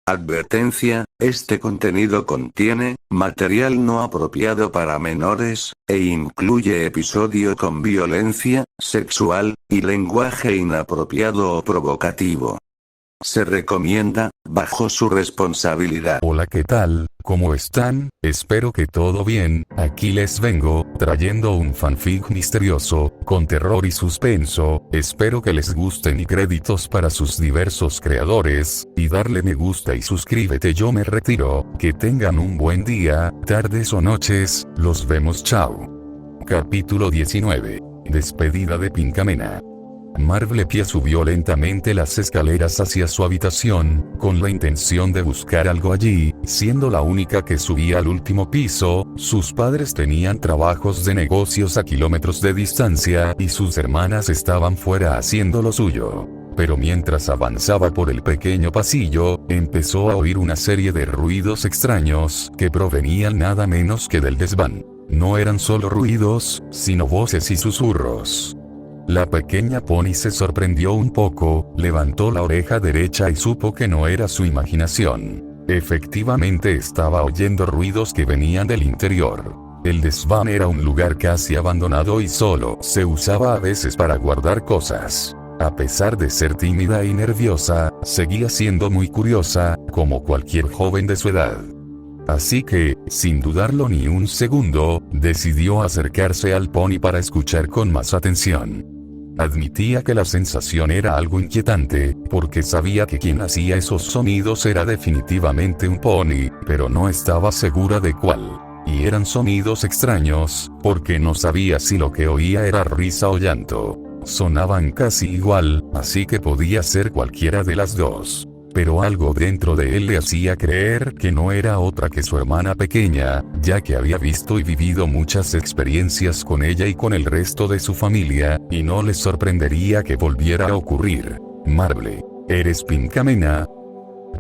Advertencia, este contenido contiene material no apropiado para menores, e incluye episodio con violencia sexual y lenguaje inapropiado o provocativo. Se recomienda, bajo su responsabilidad. Hola, ¿qué tal? ¿Cómo están? Espero que todo bien. Aquí les vengo, trayendo un fanfic misterioso, con terror y suspenso. Espero que les gusten y créditos para sus diversos creadores, y darle me gusta y suscríbete. Yo me retiro, que tengan un buen día, tardes o noches, los vemos, chao. Capítulo 19. Despedida de Pinkamena. Marble Pie subió lentamente las escaleras hacia su habitación, con la intención de buscar algo allí, siendo la única que subía al último piso. Sus padres tenían trabajos de negocios a kilómetros de distancia y sus hermanas estaban fuera haciendo lo suyo. Pero mientras avanzaba por el pequeño pasillo, empezó a oír una serie de ruidos extraños que provenían nada menos que del desván. No eran solo ruidos, sino voces y susurros. La pequeña Pony se sorprendió un poco, levantó la oreja derecha y supo que no era su imaginación. Efectivamente estaba oyendo ruidos que venían del interior. El desván era un lugar casi abandonado y solo se usaba a veces para guardar cosas. A pesar de ser tímida y nerviosa, seguía siendo muy curiosa, como cualquier joven de su edad. Así que, sin dudarlo ni un segundo, decidió acercarse al pony para escuchar con más atención. Admitía que la sensación era algo inquietante, porque sabía que quien hacía esos sonidos era definitivamente un pony, pero no estaba segura de cuál. Y eran sonidos extraños, porque no sabía si lo que oía era risa o llanto. Sonaban casi igual, así que podía ser cualquiera de las dos. Pero algo dentro de él le hacía creer que no era otra que su hermana pequeña, ya que había visto y vivido muchas experiencias con ella y con el resto de su familia, y no le sorprendería que volviera a ocurrir. Marble, ¿eres Pinkamena?,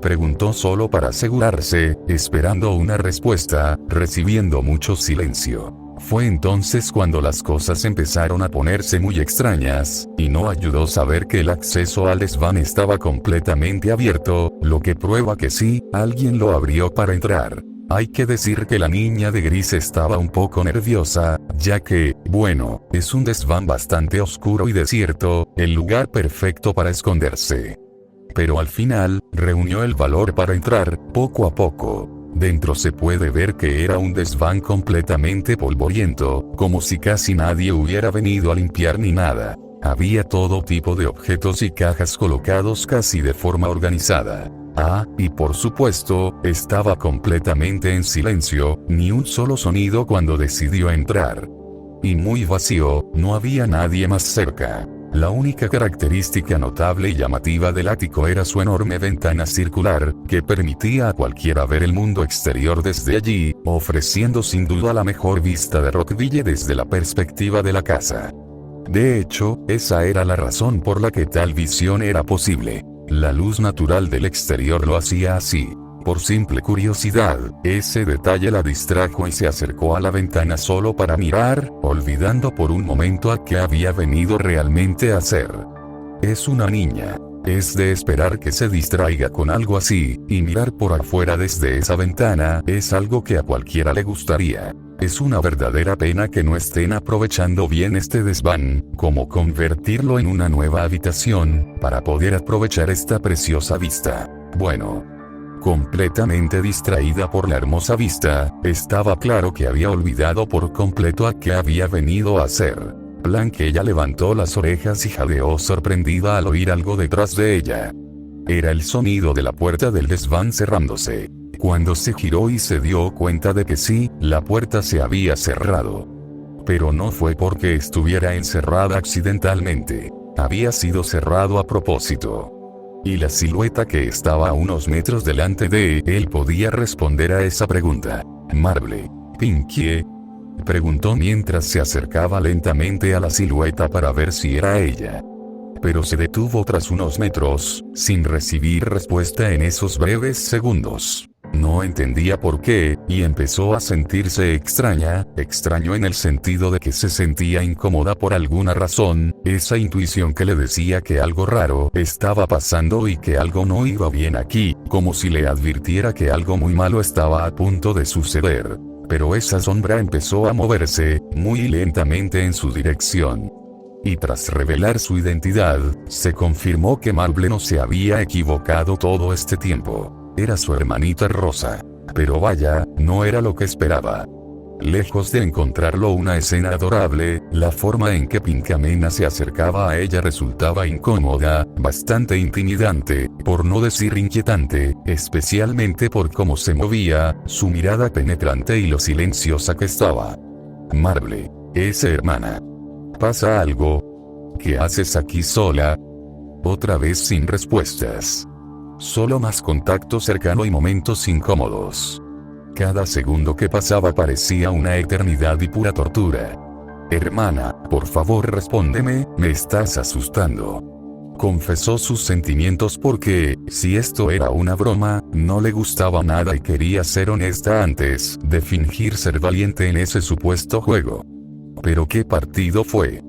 preguntó solo para asegurarse, esperando una respuesta, recibiendo mucho silencio. Fue entonces cuando las cosas empezaron a ponerse muy extrañas, y no ayudó saber que el acceso al desván estaba completamente abierto, lo que prueba que sí, alguien lo abrió para entrar. Hay que decir que la niña de gris estaba un poco nerviosa, ya que, bueno, es un desván bastante oscuro y desierto, el lugar perfecto para esconderse. Pero al final, reunió el valor para entrar, poco a poco. Dentro se puede ver que era un desván completamente polvoriento, como si casi nadie hubiera venido a limpiar ni nada. Había todo tipo de objetos y cajas colocados casi de forma organizada. Y por supuesto, estaba completamente en silencio, ni un solo sonido cuando decidió entrar. Y muy vacío, no había nadie más cerca. La única característica notable y llamativa del ático era su enorme ventana circular, que permitía a cualquiera ver el mundo exterior desde allí, ofreciendo sin duda la mejor vista de Rockville desde la perspectiva de la casa. De hecho, esa era la razón por la que tal visión era posible. La luz natural del exterior lo hacía así. Por simple curiosidad, ese detalle la distrajo y se acercó a la ventana solo para mirar, olvidando por un momento a qué había venido realmente a hacer. Es una niña. Es de esperar que se distraiga con algo así, y mirar por afuera desde esa ventana es algo que a cualquiera le gustaría. Es una verdadera pena que no estén aprovechando bien este desván, como convertirlo en una nueva habitación, para poder aprovechar esta preciosa vista. Bueno. Completamente distraída por la hermosa vista, estaba claro que había olvidado por completo a qué había venido a hacer. Plan que ella levantó las orejas y jadeó sorprendida al oír algo detrás de ella. Era el sonido de la puerta del desván cerrándose. Cuando se giró y se dio cuenta de que sí, la puerta se había cerrado. Pero no fue porque estuviera encerrada accidentalmente. Había sido cerrado a propósito. Y la silueta que estaba a unos metros delante de él podía responder a esa pregunta. Marble, Pinkie, preguntó mientras se acercaba lentamente a la silueta para ver si era ella. Pero se detuvo tras unos metros, sin recibir respuesta en esos breves segundos. No entendía por qué, y empezó a sentirse extraño en el sentido de que se sentía incómoda por alguna razón, esa intuición que le decía que algo raro estaba pasando y que algo no iba bien aquí, como si le advirtiera que algo muy malo estaba a punto de suceder. Pero esa sombra empezó a moverse, muy lentamente en su dirección. Y tras revelar su identidad, se confirmó que Marble no se había equivocado todo este tiempo. Era su hermanita Rosa. Pero vaya, no era lo que esperaba. Lejos de encontrarlo una escena adorable, la forma en que Pinkamena se acercaba a ella resultaba incómoda, bastante intimidante, por no decir inquietante, especialmente por cómo se movía, su mirada penetrante y lo silenciosa que estaba. Marble, es hermana. ¿Pasa algo? ¿Qué haces aquí sola? Otra vez sin respuestas. Solo más contacto cercano y momentos incómodos. Cada segundo que pasaba parecía una eternidad y pura tortura. Hermana, por favor respóndeme, me estás asustando. Confesó sus sentimientos porque, si esto era una broma, no le gustaba nada y quería ser honesta antes de fingir ser valiente en ese supuesto juego. Pero ¿qué partido fue?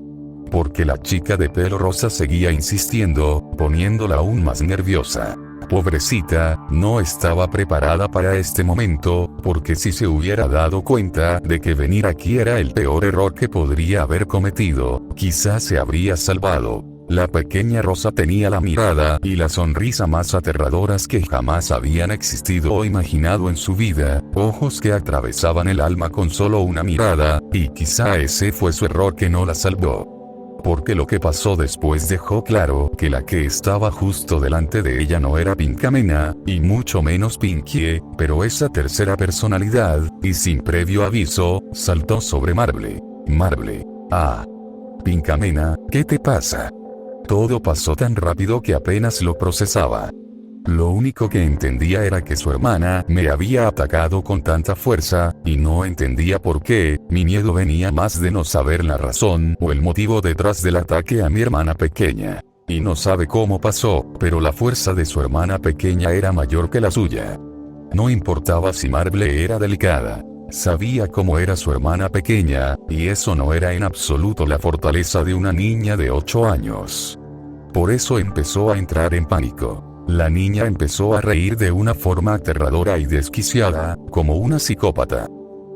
Porque la chica de pelo rosa seguía insistiendo, poniéndola aún más nerviosa. Pobrecita, no estaba preparada para este momento, porque si se hubiera dado cuenta de que venir aquí era el peor error que podría haber cometido, quizás se habría salvado. La pequeña Rosa tenía la mirada y la sonrisa más aterradoras que jamás habían existido o imaginado en su vida, ojos que atravesaban el alma con solo una mirada, y quizá ese fue su error que no la salvó. Porque lo que pasó después dejó claro que la que estaba justo delante de ella no era Pinkamena, y mucho menos Pinkie, pero esa tercera personalidad, y sin previo aviso, saltó sobre Marble. Marble. Ah. Pinkamena, ¿qué te pasa? Todo pasó tan rápido que apenas lo procesaba. Lo único que entendía era que su hermana me había atacado con tanta fuerza, y no entendía por qué. Mi miedo venía más de no saber la razón o el motivo detrás del ataque a mi hermana pequeña. Y no sabe cómo pasó, pero la fuerza de su hermana pequeña era mayor que la suya. No importaba si Marble era delicada. Sabía cómo era su hermana pequeña, y eso no era en absoluto la fortaleza de una niña de 8 años. Por eso empezó a entrar en pánico. La niña empezó a reír de una forma aterradora y desquiciada, como una psicópata.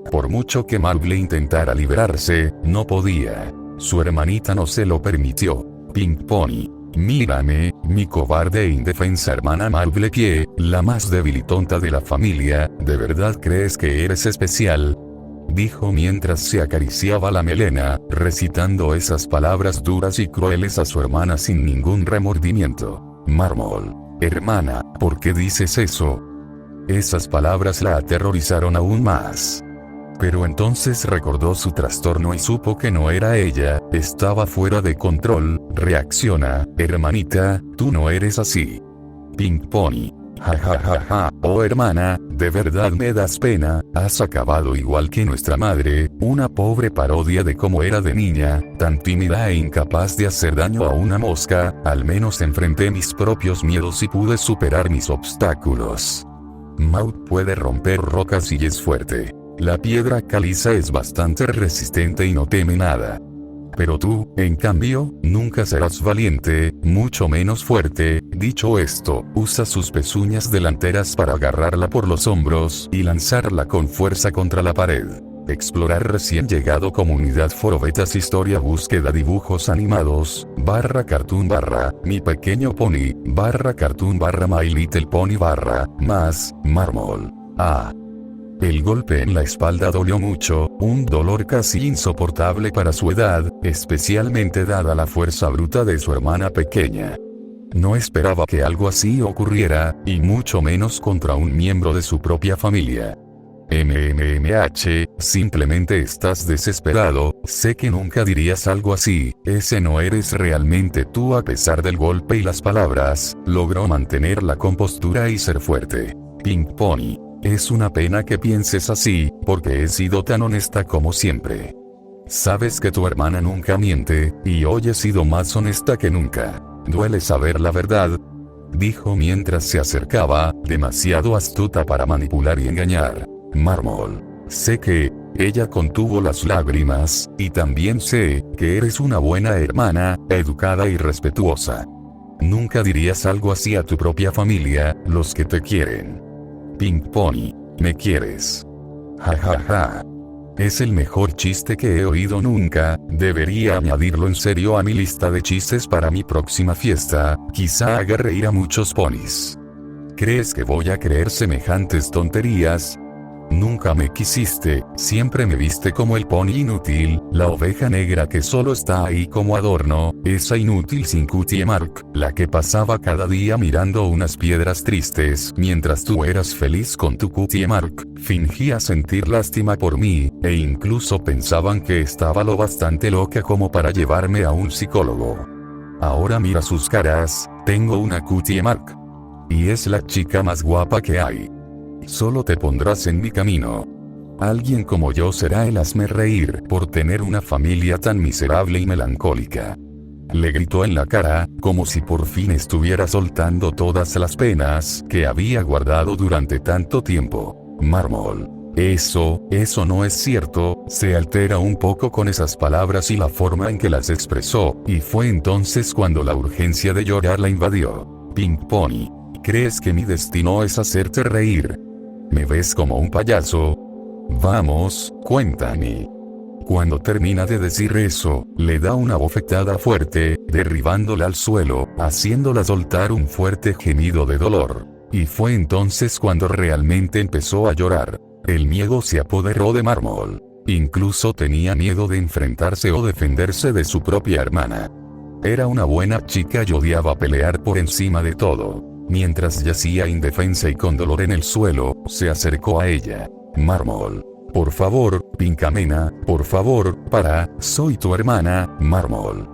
Por mucho que Marble intentara liberarse, no podía. Su hermanita no se lo permitió. Pink Pony. Mírame, mi cobarde e indefensa hermana Marble Pie, la más débil y tonta de la familia, ¿de verdad crees que eres especial? Dijo mientras se acariciaba la melena, recitando esas palabras duras y crueles a su hermana sin ningún remordimiento. Mármol. Hermana, ¿por qué dices eso? Esas palabras la aterrorizaron aún más. Pero entonces recordó su trastorno y supo que no era ella, estaba fuera de control. Reacciona, hermanita, tú no eres así. Pink Pony. Ja ja ja ja, oh hermana, de verdad me das pena, has acabado igual que nuestra madre, una pobre parodia de cómo era de niña, tan tímida e incapaz de hacer daño a una mosca. Al menos enfrenté mis propios miedos y pude superar mis obstáculos. Maud puede romper rocas y es fuerte. La piedra caliza es bastante resistente y no teme nada. Pero tú, en cambio, nunca serás valiente, mucho menos fuerte. Dicho esto, usa sus pezuñas delanteras para agarrarla por los hombros y lanzarla con fuerza contra la pared. Explorar recién llegado comunidad Forobetas historia búsqueda dibujos animados, /cartoon mi pequeño pony, /cartoon my little pony más, mármol. Ah. El golpe en la espalda dolió mucho, un dolor casi insoportable para su edad, especialmente dada la fuerza bruta de su hermana pequeña. No esperaba que algo así ocurriera, y mucho menos contra un miembro de su propia familia. Simplemente estás desesperado, sé que nunca dirías algo así, ese no eres realmente tú. A pesar del golpe y las palabras, logró mantener la compostura y ser fuerte. Pink Pony. Es una pena que pienses así, porque he sido tan honesta como siempre. Sabes que tu hermana nunca miente, y hoy he sido más honesta que nunca. ¿Duele saber la verdad? dijo mientras se acercaba, demasiado astuta para manipular y engañar. Mármol. Sé que ella contuvo las lágrimas, y también sé que eres una buena hermana, educada y respetuosa. Nunca dirías algo así a tu propia familia, los que te quieren. Pink Pony. ¿Me quieres? Ja ja ja. Es el mejor chiste que he oído nunca, debería añadirlo en serio a mi lista de chistes para mi próxima fiesta, quizá haga reír a muchos ponis. ¿Crees que voy a creer semejantes tonterías? Nunca me quisiste, siempre me viste como el pony inútil, la oveja negra que solo está ahí como adorno, esa inútil sin cutie mark, la que pasaba cada día mirando unas piedras tristes mientras tú eras feliz con tu cutie mark, fingía sentir lástima por mí, e incluso pensaban que estaba lo bastante loca como para llevarme a un psicólogo. Ahora mira sus caras, tengo una cutie mark. Y es la chica más guapa que hay. Solo te pondrás en mi camino. Alguien como yo será el hazme reír por tener una familia tan miserable y melancólica. Le gritó en la cara, como si por fin estuviera soltando todas las penas que había guardado durante tanto tiempo. Mármol. Eso no es cierto, se altera un poco con esas palabras y la forma en que las expresó, y fue entonces cuando la urgencia de llorar la invadió. Pink Pony. ¿Crees que mi destino es hacerte reír? ¿Me ves como un payaso? Vamos, cuéntame. Cuando termina de decir eso, le da una bofetada fuerte, derribándola al suelo, haciéndola soltar un fuerte gemido de dolor. Y fue entonces cuando realmente empezó a llorar. El miedo se apoderó de Mármol. Incluso tenía miedo de enfrentarse o defenderse de su propia hermana. Era una buena chica y odiaba pelear por encima de todo. Mientras yacía indefensa y con dolor en el suelo, se acercó a ella. Mármol. Por favor, Pinkamena, por favor, soy tu hermana, Mármol.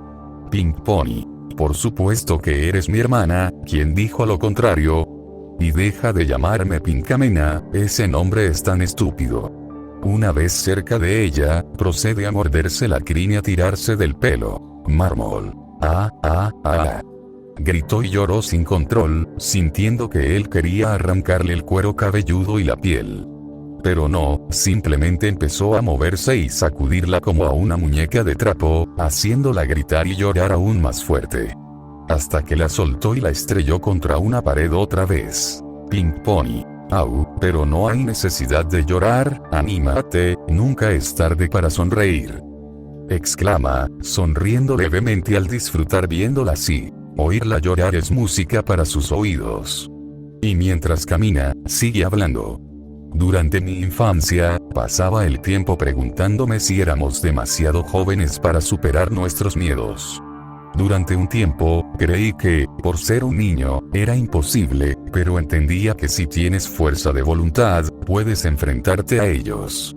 Pink Pony. Por supuesto que eres mi hermana, ¿quién dijo lo contrario? Y deja de llamarme Pinkamena, ese nombre es tan estúpido. Una vez cerca de ella, procede a morderse la crin y a tirarse del pelo. Mármol. Gritó y lloró sin control, sintiendo que él quería arrancarle el cuero cabelludo y la piel. Pero no, simplemente empezó a moverse y sacudirla como a una muñeca de trapo, haciéndola gritar y llorar aún más fuerte. Hasta que la soltó y la estrelló contra una pared otra vez. Pink Pony. Au, pero no hay necesidad de llorar, anímate, nunca es tarde para sonreír. Exclama, sonriendo levemente al disfrutar viéndola así. Oírla llorar es música para sus oídos. Y mientras camina, sigue hablando. Durante mi infancia, pasaba el tiempo preguntándome si éramos demasiado jóvenes para superar nuestros miedos. Durante un tiempo, creí que, por ser un niño, era imposible, pero entendía que si tienes fuerza de voluntad, puedes enfrentarte a ellos.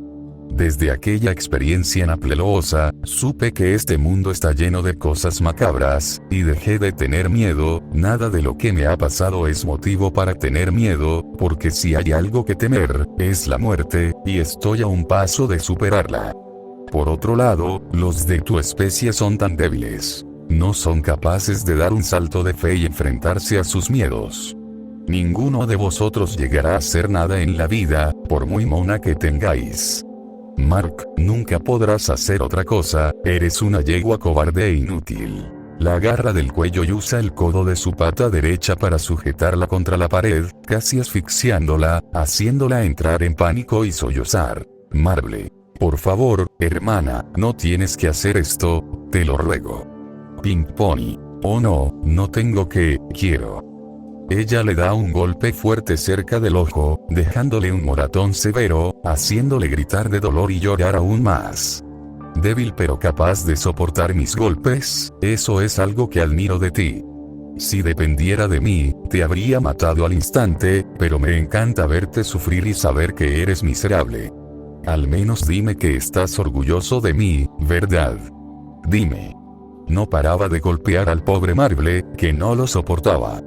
Desde aquella experiencia naplelosa, supe que este mundo está lleno de cosas macabras, y dejé de tener miedo. Nada de lo que me ha pasado es motivo para tener miedo, porque si hay algo que temer, es la muerte, y estoy a un paso de superarla. Por otro lado, los de tu especie son tan débiles. No son capaces de dar un salto de fe y enfrentarse a sus miedos. Ninguno de vosotros llegará a hacer nada en la vida, por muy mona que tengáis. Mark, nunca podrás hacer otra cosa, eres una yegua cobarde e inútil. La agarra del cuello y usa el codo de su pata derecha para sujetarla contra la pared, casi asfixiándola, haciéndola entrar en pánico y sollozar. Marble. Por favor, hermana, no tienes que hacer esto, te lo ruego. Pink Pony. Oh no, no tengo que, quiero. Ella le da un golpe fuerte cerca del ojo, dejándole un moratón severo, haciéndole gritar de dolor y llorar aún más. Débil pero capaz de soportar mis golpes, eso es algo que admiro de ti. Si dependiera de mí, te habría matado al instante, pero me encanta verte sufrir y saber que eres miserable. Al menos dime que estás orgulloso de mí, ¿verdad? Dime. No paraba de golpear al pobre Marble, que no lo soportaba.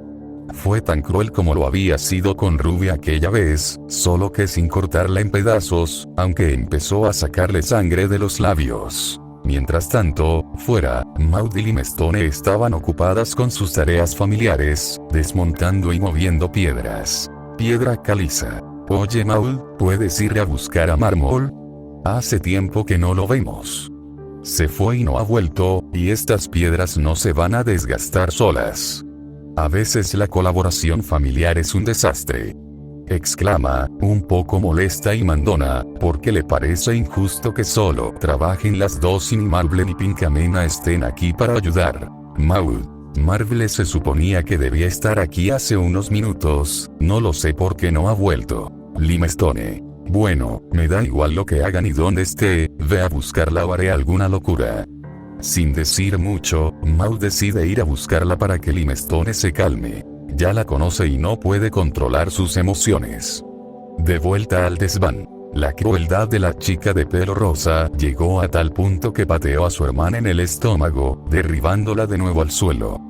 Fue tan cruel como lo había sido con Ruby aquella vez, solo que sin cortarla en pedazos, aunque empezó a sacarle sangre de los labios. Mientras tanto, fuera, Maud y Limestone estaban ocupadas con sus tareas familiares, desmontando y moviendo piedras. Piedra caliza. Oye Maud, ¿puedes ir a buscar a Mármol? Hace tiempo que no lo vemos. Se fue y no ha vuelto, y estas piedras no se van a desgastar solas. A veces la colaboración familiar es un desastre. Exclama, un poco molesta y mandona, porque le parece injusto que solo trabajen las dos y ni Marble ni Pinkamena estén aquí para ayudar. Maud. Marble se suponía que debía estar aquí hace unos minutos, no lo sé por qué no ha vuelto. Limestone. Bueno, me da igual lo que hagan y dónde esté, ve a buscarla o haré alguna locura. Sin decir mucho, Maud decide ir a buscarla para que Limestone se calme. Ya la conoce y no puede controlar sus emociones. De vuelta al desván. La crueldad de la chica de pelo rosa llegó a tal punto que pateó a su hermana en el estómago, derribándola de nuevo al suelo.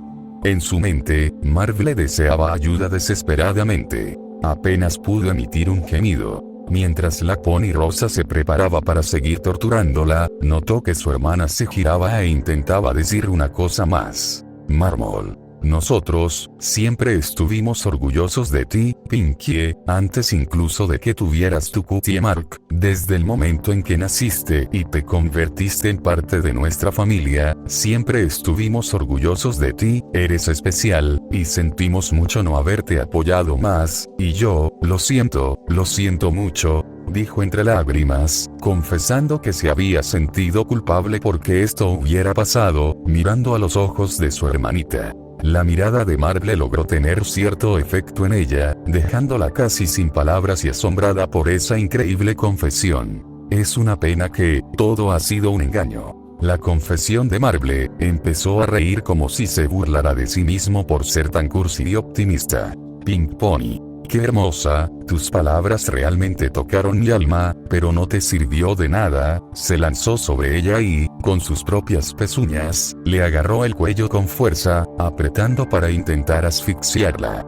En su mente, Marble deseaba ayuda desesperadamente. Apenas pudo emitir un gemido. Mientras la pony rosa se preparaba para seguir torturándola, notó que su hermana se giraba e intentaba decir una cosa más. Mármol. Nosotros, siempre estuvimos orgullosos de ti, Pinkie, antes incluso de que tuvieras tu cutie mark, desde el momento en que naciste y te convertiste en parte de nuestra familia, siempre estuvimos orgullosos de ti, eres especial, y sentimos mucho no haberte apoyado más, y yo, lo siento mucho, dijo entre lágrimas, confesando que se había sentido culpable porque esto hubiera pasado, mirando a los ojos de su hermanita. La mirada de Marble logró tener cierto efecto en ella, dejándola casi sin palabras y asombrada por esa increíble confesión. Es una pena que todo ha sido un engaño. La confesión de Marble empezó a reír como si se burlara de sí mismo por ser tan cursi y optimista. Pink Pony. Qué hermosa, tus palabras realmente tocaron mi alma, pero no te sirvió de nada. Se lanzó sobre ella y, con sus propias pezuñas, le agarró el cuello con fuerza, apretando para intentar asfixiarla.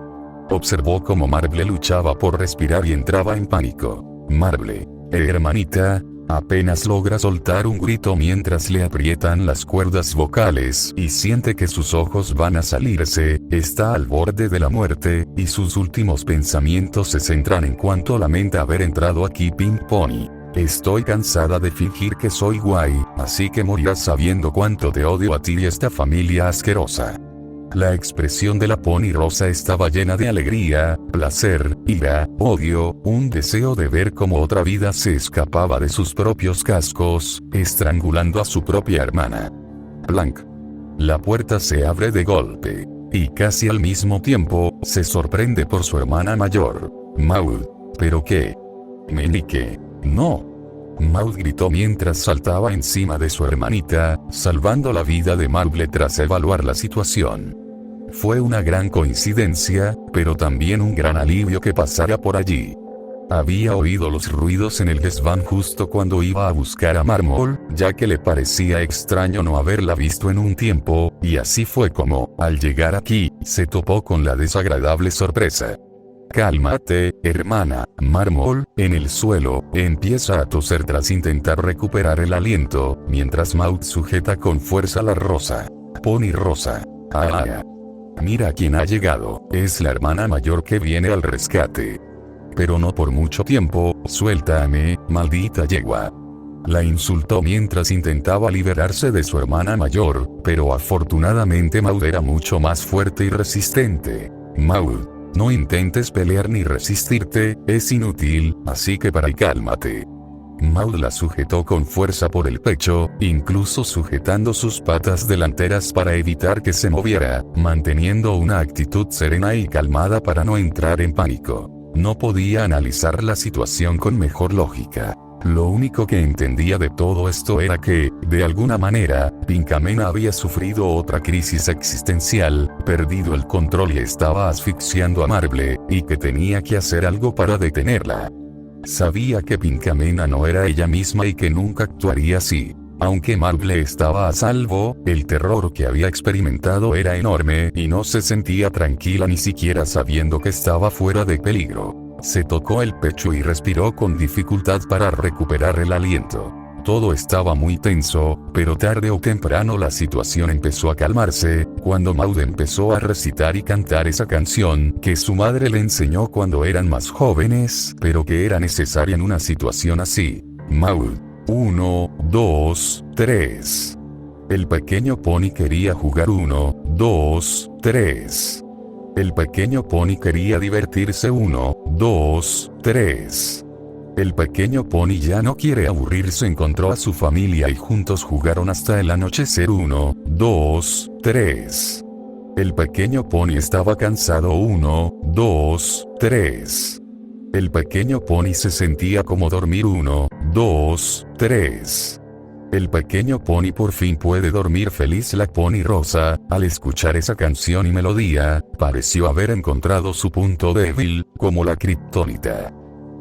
Observó cómo Marble luchaba por respirar y entraba en pánico. Marble. Hermanita. Apenas logra soltar un grito mientras le aprietan las cuerdas vocales y siente que sus ojos van a salirse, está al borde de la muerte, y sus últimos pensamientos se centran en cuánto lamenta haber entrado aquí Pink Pony. Estoy cansada de fingir que soy guay, así que morirás sabiendo cuánto te odio a ti y esta familia asquerosa. La expresión de la pony rosa estaba llena de alegría, placer, ira, odio, un deseo de ver cómo otra vida se escapaba de sus propios cascos, estrangulando a su propia hermana. Blank. La puerta se abre de golpe. Y casi al mismo tiempo, se sorprende por su hermana mayor. Maud. ¿Pero qué? Meñique. No. Maud gritó mientras saltaba encima de su hermanita, salvando la vida de Marble tras evaluar la situación. Fue una gran coincidencia, pero también un gran alivio que pasara por allí. Había oído los ruidos en el desván justo cuando iba a buscar a Mármol, ya que le parecía extraño no haberla visto en un tiempo, y así fue como, al llegar aquí, se topó con la desagradable sorpresa. Cálmate, hermana. Mármol, en el suelo, empieza a toser tras intentar recuperar el aliento, mientras Maud sujeta con fuerza la rosa. Pony rosa. Ah. Mira quién ha llegado, es la hermana mayor que viene al rescate. Pero no por mucho tiempo, suéltame, maldita yegua. La insultó mientras intentaba liberarse de su hermana mayor, pero afortunadamente Maud era mucho más fuerte y resistente. Maud. No intentes pelear ni resistirte, es inútil, así que para y cálmate. Maud la sujetó con fuerza por el pecho, incluso sujetando sus patas delanteras para evitar que se moviera, manteniendo una actitud serena y calmada para no entrar en pánico. No podía analizar la situación con mejor lógica. Lo único que entendía de todo esto era que, de alguna manera, Pinkamena había sufrido otra crisis existencial, perdido el control y estaba asfixiando a Marble, y que tenía que hacer algo para detenerla. Sabía que Pinkamena no era ella misma y que nunca actuaría así. Aunque Marble estaba a salvo, el terror que había experimentado era enorme y no se sentía tranquila ni siquiera sabiendo que estaba fuera de peligro. Se tocó el pecho y respiró con dificultad para recuperar el aliento. todo estaba muy tenso, pero tarde o temprano la situación empezó a calmarse, cuando Maud empezó a recitar y cantar esa canción que su madre le enseñó cuando eran más jóvenes, pero que era necesaria en una situación así. Maud. 1, 2, 3. El pequeño pony quería jugar 1, 2, 3. El pequeño pony quería divertirse 1, 2, 3. El pequeño pony ya no quiere aburrirse, encontró a su familia y juntos jugaron hasta el anochecer 1, 2, 3. El pequeño pony estaba cansado 1, 2, 3. El pequeño pony se sentía como dormir 1, 2, 3. El pequeño pony por fin puede dormir feliz. La pony rosa, al escuchar esa canción y melodía, pareció haber encontrado su punto débil, como la kriptonita.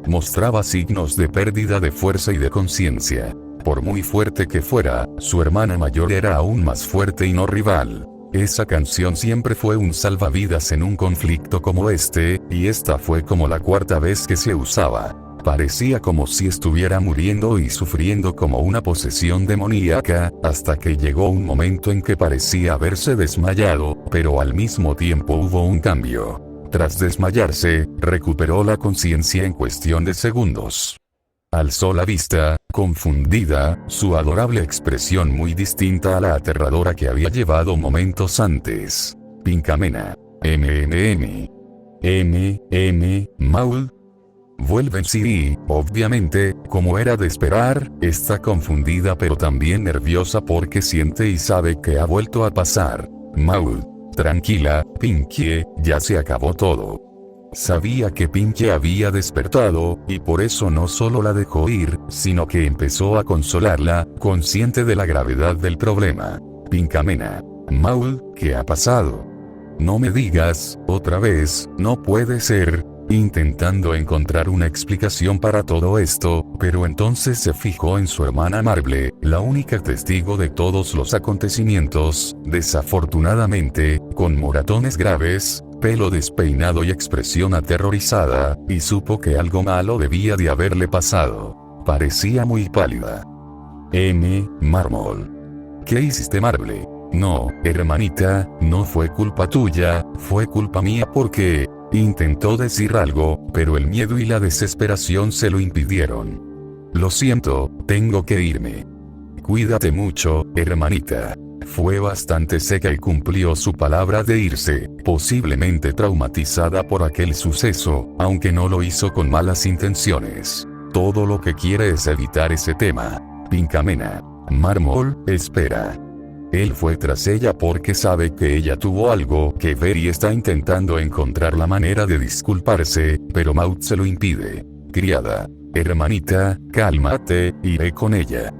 Mostraba signos de pérdida de fuerza y de conciencia. Por muy fuerte que fuera, su hermana mayor era aún más fuerte y no rival. Esa canción siempre fue un salvavidas en un conflicto como este, y esta fue como la cuarta vez que se usaba. Parecía como si estuviera muriendo y sufriendo como una posesión demoníaca, hasta que llegó un momento en que parecía haberse desmayado, pero al mismo tiempo hubo un cambio. Tras desmayarse, recuperó la conciencia en cuestión de segundos. Alzó la vista, confundida, su adorable expresión muy distinta a la aterradora que había llevado momentos antes. Pincamena. Maud. Vuelve en sí, obviamente, como era de esperar, está confundida pero también nerviosa porque siente y sabe que ha vuelto a pasar. Maud. Tranquila, Pinkie, ya se acabó todo. Sabía que Pinkie había despertado, y por eso no solo la dejó ir, sino que empezó a consolarla, consciente de la gravedad del problema. Pincamena. Maud, ¿qué ha pasado? No me digas, otra vez, no puede ser. Intentando encontrar una explicación para todo esto, pero entonces se fijó en su hermana Marble, la única testigo de todos los acontecimientos, desafortunadamente, con moratones graves, pelo despeinado y expresión aterrorizada, y supo que algo malo debía de haberle pasado. Parecía muy pálida. Mármol. ¿Qué hiciste, Marble? No, hermanita, no fue culpa tuya, fue culpa mía porque... Intentó decir algo, pero el miedo y la desesperación se lo impidieron. Lo siento, tengo que irme. Cuídate mucho, hermanita. Fue bastante seca y cumplió su palabra de irse, posiblemente traumatizada por aquel suceso, aunque no lo hizo con malas intenciones. Todo lo que quiere es evitar ese tema. Pincamena. Mármol, espera. Él fue tras ella porque sabe que ella tuvo algo que ver y está intentando encontrar la manera de disculparse, pero Maud se lo impide. Criada. Hermanita, cálmate, iré con ella.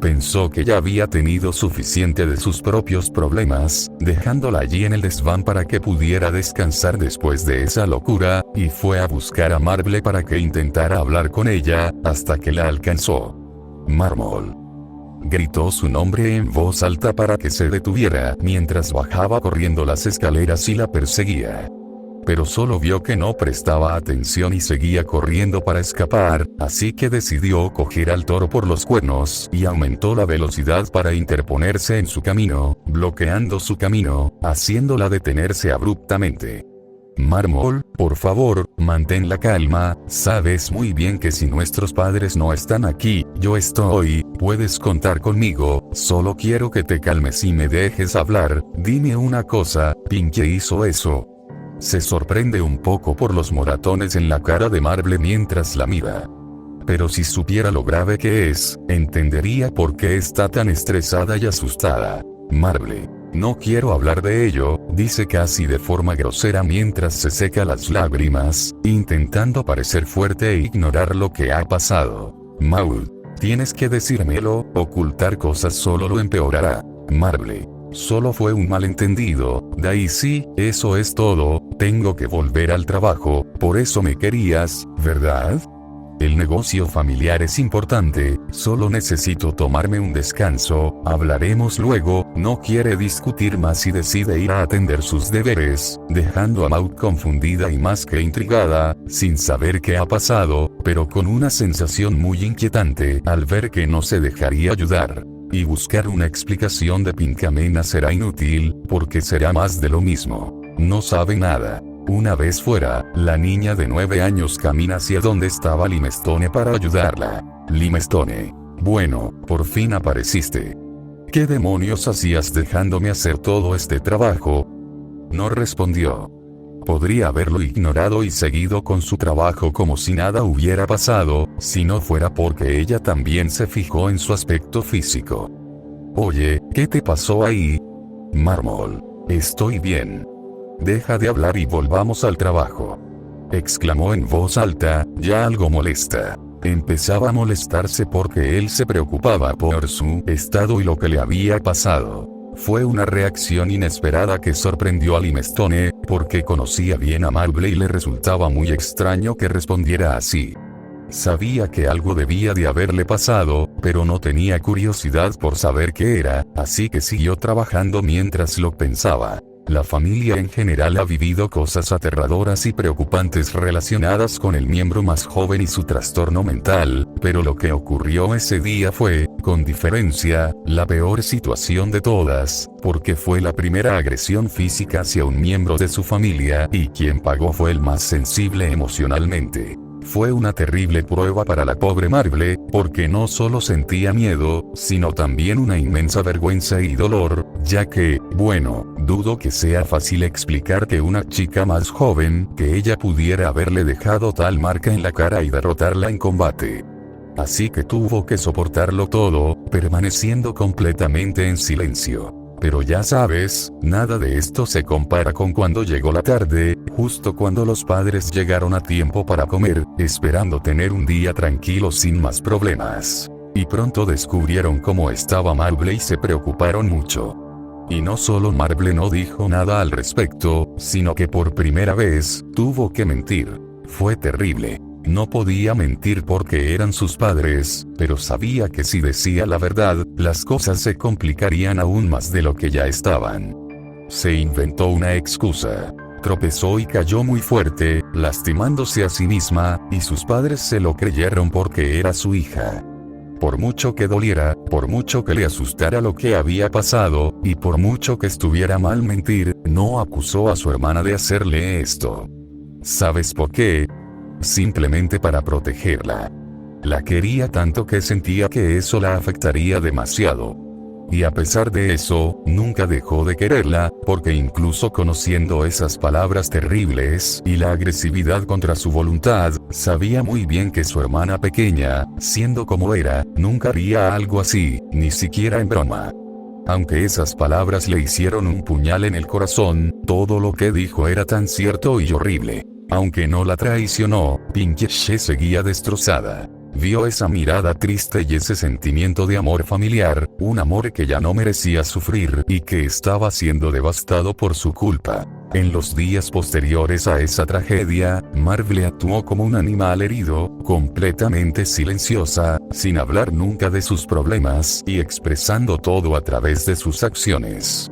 Pensó que ya había tenido suficiente de sus propios problemas, dejándola allí en el desván para que pudiera descansar después de esa locura, y fue a buscar a Marble para que intentara hablar con ella, hasta que la alcanzó. Mármol. Gritó su nombre en voz alta para que se detuviera mientras bajaba corriendo las escaleras y la perseguía. Pero solo vio que no prestaba atención y seguía corriendo para escapar, así que decidió coger al toro por los cuernos y aumentó la velocidad para interponerse en su camino, bloqueando su camino, haciéndola detenerse abruptamente. Mármol, por favor, mantén la calma, sabes muy bien que si nuestros padres no están aquí, yo estoy, puedes contar conmigo, solo quiero que te calmes y me dejes hablar, dime una cosa, Pinkie hizo eso. Se sorprende un poco por los moratones en la cara de Marble mientras la mira. Pero si supiera lo grave que es, entendería por qué está tan estresada y asustada. Marble. No quiero hablar de ello, dice casi de forma grosera mientras se seca las lágrimas, intentando parecer fuerte e ignorar lo que ha pasado. Maud. Tienes que decírmelo, ocultar cosas solo lo empeorará. Marble. Solo fue un malentendido, Daisy, eso es todo, tengo que volver al trabajo, por eso me querías, ¿verdad? El negocio familiar es importante, solo necesito tomarme un descanso, hablaremos luego. No quiere discutir más y decide ir a atender sus deberes, dejando a Maud confundida y más que intrigada, sin saber qué ha pasado, pero con una sensación muy inquietante al ver que no se dejaría ayudar. Y buscar una explicación de Pinkamena será inútil, porque será más de lo mismo. No sabe nada. Una vez fuera, la niña de 9 años camina hacia donde estaba Limestone para ayudarla. Limestone. Bueno, por fin apareciste. ¿Qué demonios hacías dejándome hacer todo este trabajo? No respondió. Podría haberlo ignorado y seguido con su trabajo como si nada hubiera pasado, si no fuera porque ella también se fijó en su aspecto físico. Oye, ¿qué te pasó ahí? Mármol. Estoy bien. Deja de hablar y volvamos al trabajo. Exclamó en voz alta, ya algo molesta. Empezaba a molestarse porque él se preocupaba por su estado y lo que le había pasado. Fue una reacción inesperada que sorprendió a Limestone, porque conocía bien a Marble y le resultaba muy extraño que respondiera así. Sabía que algo debía de haberle pasado, pero no tenía curiosidad por saber qué era, así que siguió trabajando mientras lo pensaba. La familia en general ha vivido cosas aterradoras y preocupantes relacionadas con el miembro más joven y su trastorno mental, pero lo que ocurrió ese día fue, con diferencia, la peor situación de todas, porque fue la primera agresión física hacia un miembro de su familia, y quien pagó fue el más sensible emocionalmente. Fue una terrible prueba para la pobre Marble, porque no solo sentía miedo, sino también una inmensa vergüenza y dolor, ya que, bueno, dudo que sea fácil explicar que una chica más joven que ella pudiera haberle dejado tal marca en la cara y derrotarla en combate. Así que tuvo que soportarlo todo, permaneciendo completamente en silencio. Pero ya sabes, nada de esto se compara con cuando llegó la tarde, justo cuando los padres llegaron a tiempo para comer, esperando tener un día tranquilo sin más problemas. Y pronto descubrieron cómo estaba Marble y se preocuparon mucho. Y no solo Marble no dijo nada al respecto, sino que por primera vez, tuvo que mentir. Fue terrible. No podía mentir porque eran sus padres, pero sabía que si decía la verdad, las cosas se complicarían aún más de lo que ya estaban. Se inventó una excusa. Tropezó y cayó muy fuerte, lastimándose a sí misma, y sus padres se lo creyeron porque era su hija. Por mucho que doliera, por mucho que le asustara lo que había pasado, y por mucho que estuviera mal mentir, no acusó a su hermana de hacerle esto. ¿Sabes por qué? Simplemente para protegerla. La quería tanto que sentía que eso la afectaría demasiado. Y a pesar de eso, nunca dejó de quererla, porque incluso conociendo esas palabras terribles y la agresividad contra su voluntad, sabía muy bien que su hermana pequeña, siendo como era, nunca haría algo así, ni siquiera en broma. Aunque esas palabras le hicieron un puñal en el corazón, todo lo que dijo era tan cierto y horrible. Aunque no la traicionó, Pinkesh seguía destrozada. Vio esa mirada triste y ese sentimiento de amor familiar, un amor que ya no merecía sufrir y que estaba siendo devastado por su culpa. En los días posteriores a esa tragedia, Marble actuó como un animal herido, completamente silenciosa, sin hablar nunca de sus problemas y expresando todo a través de sus acciones.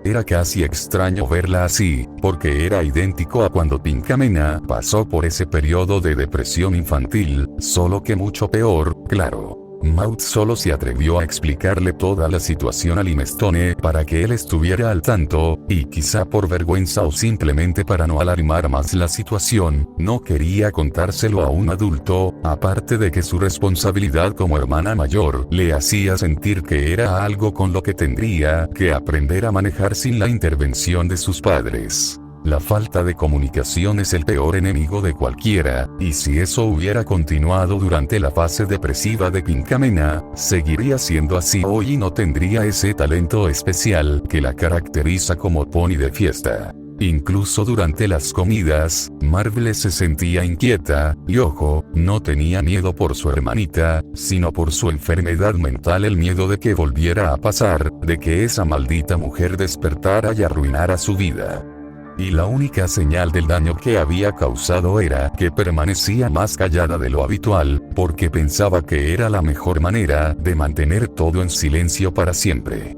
Era casi extraño verla así, porque era idéntico a cuando Pinkamena pasó por ese periodo de depresión infantil, solo que mucho peor, claro. Maud solo se atrevió a explicarle toda la situación a Limestone para que él estuviera al tanto, y quizá por vergüenza o simplemente para no alarmar más la situación, no quería contárselo a un adulto, aparte de que su responsabilidad como hermana mayor le hacía sentir que era algo con lo que tendría que aprender a manejar sin la intervención de sus padres. La falta de comunicación es el peor enemigo de cualquiera, y si eso hubiera continuado durante la fase depresiva de Pinkamena, seguiría siendo así hoy y no tendría ese talento especial que la caracteriza como pony de fiesta. Incluso durante las comidas, Marble se sentía inquieta, y ojo, no tenía miedo por su hermanita, sino por su enfermedad mental, el miedo de que volviera a pasar, de que esa maldita mujer despertara y arruinara su vida. Y la única señal del daño que había causado era que permanecía más callada de lo habitual, porque pensaba que era la mejor manera de mantener todo en silencio para siempre.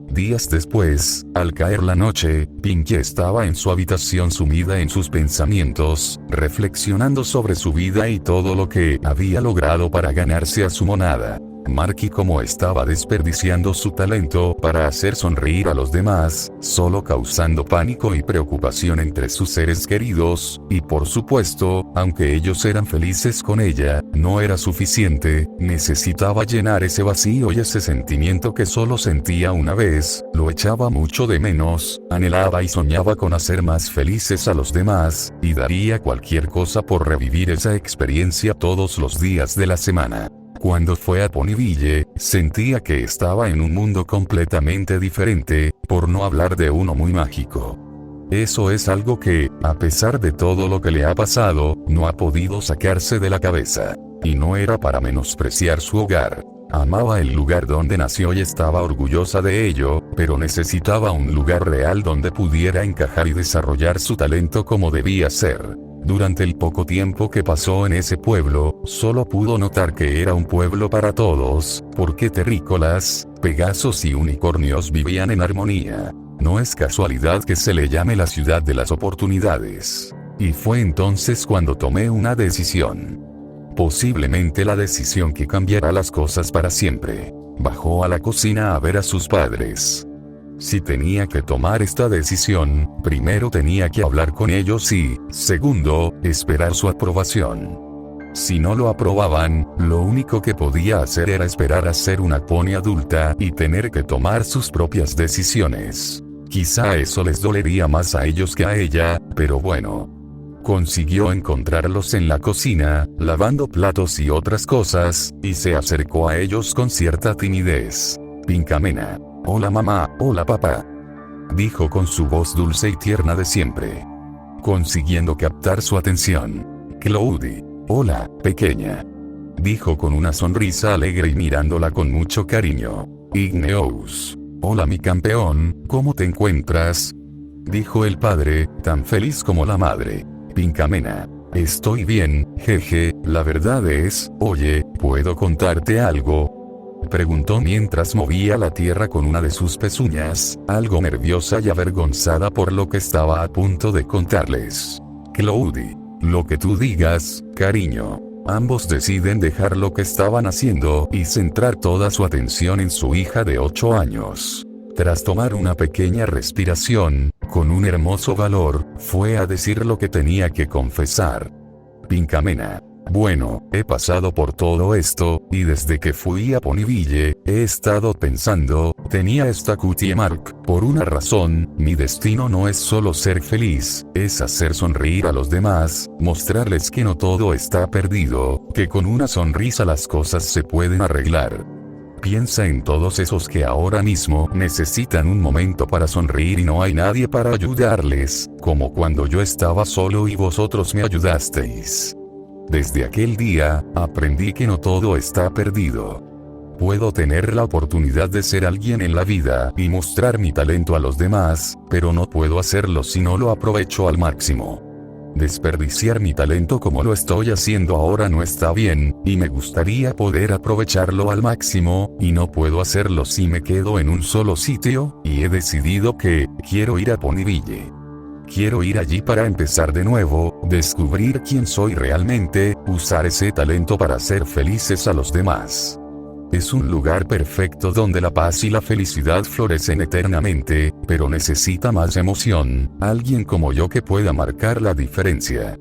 Días después, al caer la noche, Pinky estaba en su habitación sumida en sus pensamientos, reflexionando sobre su vida y todo lo que había logrado para ganarse a su monada. Marky como estaba desperdiciando su talento para hacer sonreír a los demás, solo causando pánico y preocupación entre sus seres queridos, y por supuesto, aunque ellos eran felices con ella, no era suficiente, necesitaba llenar ese vacío y ese sentimiento que solo sentía una vez, lo echaba mucho de menos, anhelaba y soñaba con hacer más felices a los demás, y daría cualquier cosa por revivir esa experiencia todos los días de la semana. Cuando fue a Ponyville, sentía que estaba en un mundo completamente diferente, por no hablar de uno muy mágico. Eso es algo que, a pesar de todo lo que le ha pasado, no ha podido sacarse de la cabeza. Y no era para menospreciar su hogar. Amaba el lugar donde nació y estaba orgullosa de ello, pero necesitaba un lugar real donde pudiera encajar y desarrollar su talento como debía ser. Durante el poco tiempo que pasó en ese pueblo, solo pudo notar que era un pueblo para todos, porque terrícolas, pegasos y unicornios vivían en armonía. No es casualidad que se le llame la ciudad de las oportunidades. Y fue entonces cuando tomé una decisión. Posiblemente la decisión que cambiará las cosas para siempre. Bajó a la cocina a ver a sus padres. Si tenía que tomar esta decisión, primero tenía que hablar con ellos y, segundo, esperar su aprobación. Si no lo aprobaban, lo único que podía hacer era esperar a ser una pony adulta y tener que tomar sus propias decisiones. Quizá eso les dolería más a ellos que a ella, pero bueno. Consiguió encontrarlos en la cocina, lavando platos y otras cosas, y se acercó a ellos con cierta timidez. Pinkamena. Hola mamá, hola papá. Dijo con su voz dulce y tierna de siempre. Consiguiendo captar su atención. Cloudy. Hola, pequeña. Dijo con una sonrisa alegre y mirándola con mucho cariño. Igneous. Hola mi campeón, ¿cómo te encuentras? Dijo el padre, tan feliz como la madre. Pinkamena. Estoy bien, jeje, la verdad es, oye, ¿puedo contarte algo? Preguntó mientras movía la tierra con una de sus pezuñas, algo nerviosa y avergonzada por lo que estaba a punto de contarles. Cloudy. Lo que tú digas, cariño. Ambos deciden dejar lo que estaban haciendo y centrar toda su atención en su hija de 8 años. Tras tomar una pequeña respiración, con un hermoso valor, fue a decir lo que tenía que confesar. Pinkamena. Bueno, he pasado por todo esto, y desde que fui a Ponyville, he estado pensando, tenía esta cutie mark, por una razón, mi destino no es solo ser feliz, es hacer sonreír a los demás, mostrarles que no todo está perdido, que con una sonrisa las cosas se pueden arreglar. Piensa en todos esos que ahora mismo necesitan un momento para sonreír y no hay nadie para ayudarles, como cuando yo estaba solo y vosotros me ayudasteis. Desde aquel día, aprendí que no todo está perdido. Puedo tener la oportunidad de ser alguien en la vida y mostrar mi talento a los demás, pero no puedo hacerlo si no lo aprovecho al máximo. Desperdiciar mi talento como lo estoy haciendo ahora no está bien, y me gustaría poder aprovecharlo al máximo, y no puedo hacerlo si me quedo en un solo sitio, y he decidido que quiero ir a Ponyville. Quiero ir allí para empezar de nuevo, descubrir quién soy realmente, usar ese talento para hacer felices a los demás. Es un lugar perfecto donde la paz y la felicidad florecen eternamente, pero necesita más emoción, alguien como yo que pueda marcar la diferencia.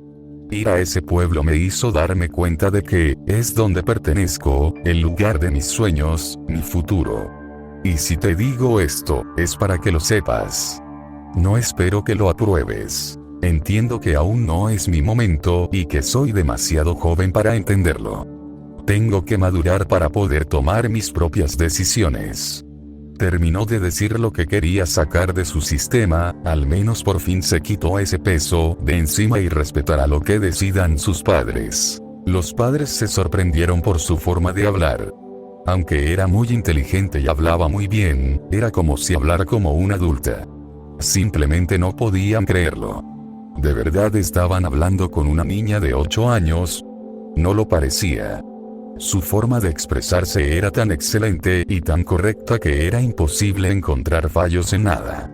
Ir a ese pueblo me hizo darme cuenta de que es donde pertenezco, el lugar de mis sueños, mi futuro. Y si te digo esto, es para que lo sepas. No espero que lo apruebes. Entiendo que aún no es mi momento y que soy demasiado joven para entenderlo. Tengo que madurar para poder tomar mis propias decisiones. Terminó de decir lo que quería sacar de su sistema, al menos por fin se quitó ese peso de encima y respetará lo que decidan sus padres. Los padres se sorprendieron por su forma de hablar. Aunque era muy inteligente y hablaba muy bien, era como si hablara como una adulta. simplemente no podían creerlo. ¿De verdad estaban hablando con una niña de 8 años? No lo parecía. Su forma de expresarse era tan excelente y tan correcta que era imposible encontrar fallos en nada.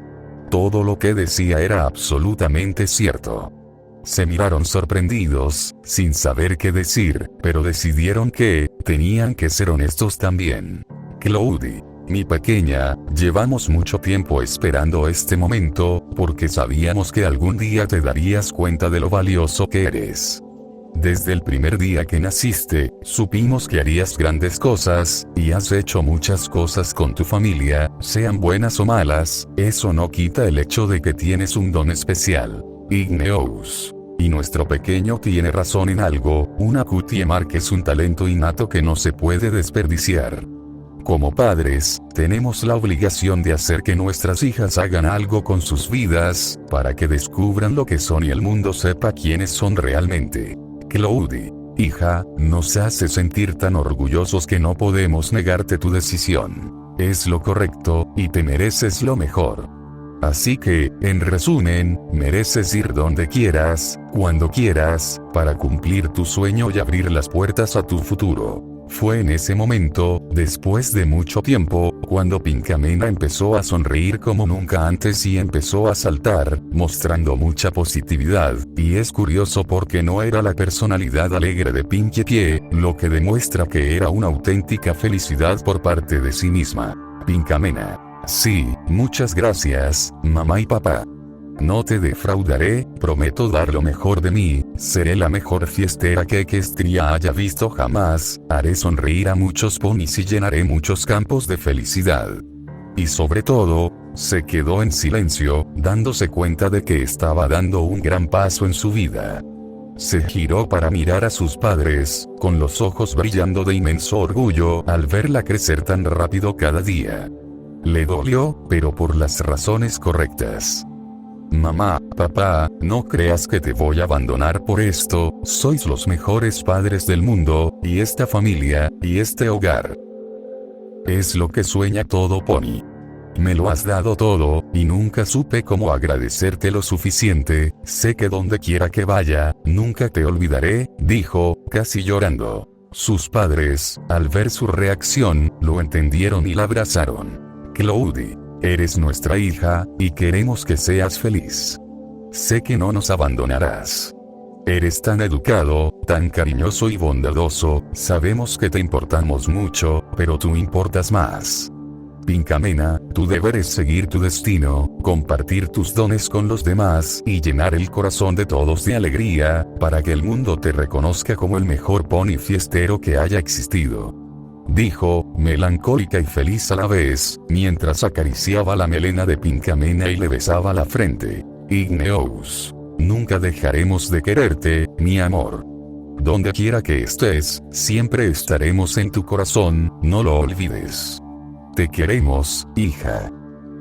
Todo lo que decía era absolutamente cierto. Se miraron sorprendidos, sin saber qué decir, pero decidieron que tenían que ser honestos también. Cloudy, mi pequeña, llevamos mucho tiempo esperando este momento, porque sabíamos que algún día te darías cuenta de lo valioso que eres. Desde el primer día que naciste, supimos que harías grandes cosas, y has hecho muchas cosas con tu familia, sean buenas o malas, eso no quita el hecho de que tienes un don especial. Igneous. Y nuestro pequeño tiene razón en algo, una cutie mark es un talento innato que no se puede desperdiciar. Como padres, tenemos la obligación de hacer que nuestras hijas hagan algo con sus vidas, para que descubran lo que son y el mundo sepa quiénes son realmente. Cloudy, hija, nos hace sentir tan orgullosos que no podemos negarte tu decisión. Es lo correcto, y te mereces lo mejor. Así que, en resumen, mereces ir donde quieras, cuando quieras, para cumplir tu sueño y abrir las puertas a tu futuro. Fue en ese momento, después de mucho tiempo, cuando Pinkamena empezó a sonreír como nunca antes y empezó a saltar, mostrando mucha positividad, y es curioso porque no era la personalidad alegre de Pinkie Pie, lo que demuestra que era una auténtica felicidad por parte de sí misma. Pinkamena. Sí, muchas gracias, mamá y papá. No te defraudaré, prometo dar lo mejor de mí, seré la mejor fiestera que Equestria haya visto jamás, haré sonreír a muchos ponis y llenaré muchos campos de felicidad. Y sobre todo, se quedó en silencio, dándose cuenta de que estaba dando un gran paso en su vida. Se giró para mirar a sus padres, con los ojos brillando de inmenso orgullo al verla crecer tan rápido cada día. Le dolió, pero por las razones correctas. Mamá, papá, no creas que te voy a abandonar por esto, sois los mejores padres del mundo, y esta familia, y este hogar. Es lo que sueña todo pony. Me lo has dado todo, y nunca supe cómo agradecerte lo suficiente, sé que donde quiera que vaya, nunca te olvidaré, dijo, casi llorando. Sus padres, al ver su reacción, lo entendieron y la abrazaron. Cloudy, eres nuestra hija, y queremos que seas feliz. Sé que no nos abandonarás. Eres tan educado, tan cariñoso y bondadoso, sabemos que te importamos mucho, pero tú importas más. Pinkamena, tu deber es seguir tu destino, compartir tus dones con los demás y llenar el corazón de todos de alegría, para que el mundo te reconozca como el mejor pony fiestero que haya existido. Dijo, melancólica y feliz a la vez, mientras acariciaba la melena de Pinkamena y le besaba la frente. Igneous. Nunca dejaremos de quererte, mi amor. Donde quiera que estés, siempre estaremos en tu corazón, no lo olvides. Te queremos, hija.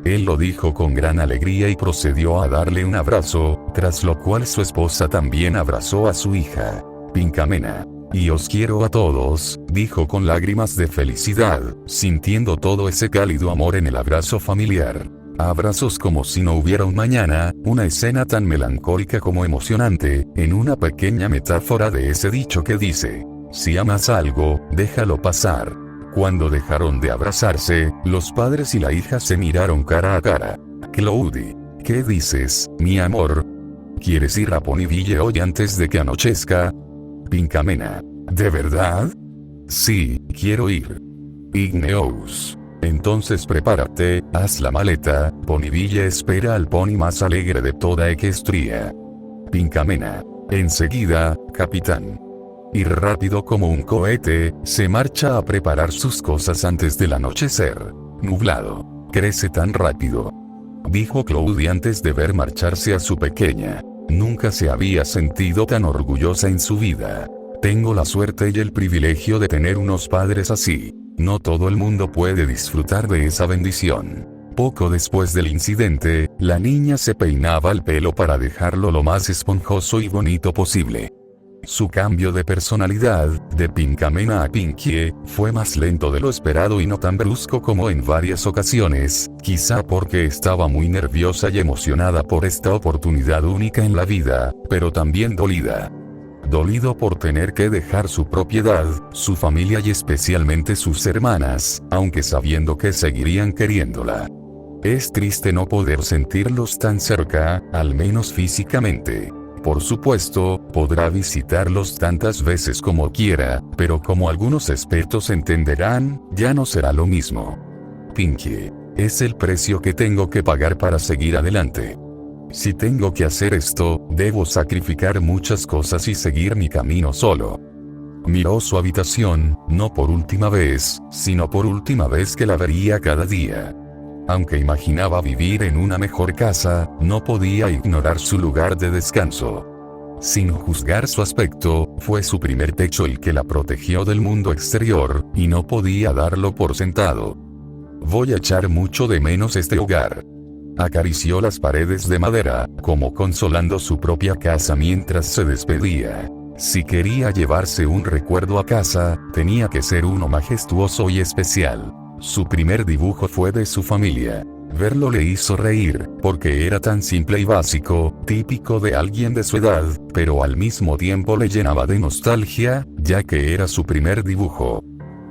Él lo dijo con gran alegría y procedió a darle un abrazo, tras lo cual su esposa también abrazó a su hija. Pinkamena. Y os quiero a todos, dijo con lágrimas de felicidad, sintiendo todo ese cálido amor en el abrazo familiar. Abrazos como si no hubiera un mañana, una escena tan melancólica como emocionante, en una pequeña metáfora de ese dicho que dice, si amas algo, déjalo pasar. Cuando dejaron de abrazarse, los padres y la hija se miraron cara a cara. Cloudy, ¿qué dices, mi amor? ¿Quieres ir a Ponyville hoy antes de que anochezca? Pinkamena, ¿de verdad? Sí, quiero ir. Igneous. Entonces prepárate, haz la maleta, Ponyville espera al pony más alegre de toda Equestria. Pinkamena. Enseguida, capitán. Y rápido como un cohete, se marcha a preparar sus cosas antes del anochecer. Nublado. Crece tan rápido. Dijo Cloudy antes de ver marcharse a su pequeña. Nunca se había sentido tan orgullosa en su vida. Tengo la suerte y el privilegio de tener unos padres así. No todo el mundo puede disfrutar de esa bendición. Poco después del incidente, la niña se peinaba el pelo para dejarlo lo más esponjoso y bonito posible. Su cambio de personalidad, de Pinkamena a Pinkie, fue más lento de lo esperado y no tan brusco como en varias ocasiones, quizá porque estaba muy nerviosa y emocionada por esta oportunidad única en la vida, pero también dolida. Dolido por tener que dejar su propiedad, su familia y especialmente sus hermanas, aunque sabiendo que seguirían queriéndola. Es triste no poder sentirlos tan cerca, al menos físicamente. Por supuesto, podrá visitarlos tantas veces como quiera, pero como algunos expertos entenderán, ya no será lo mismo. Pinkie. Es el precio que tengo que pagar para seguir adelante. Si tengo que hacer esto, debo sacrificar muchas cosas y seguir mi camino solo. Miró su habitación, no por última vez, sino por última vez que la vería cada día. Aunque imaginaba vivir en una mejor casa, no podía ignorar su lugar de descanso. Sin juzgar su aspecto, fue su primer techo el que la protegió del mundo exterior, y no podía darlo por sentado. Voy a echar mucho de menos este hogar. Acarició las paredes de madera, como consolando su propia casa mientras se despedía. Si quería llevarse un recuerdo a casa, tenía que ser uno majestuoso y especial. Su primer dibujo fue de su familia. Verlo le hizo reír, porque era tan simple y básico, típico de alguien de su edad, pero al mismo tiempo le llenaba de nostalgia, ya que era su primer dibujo.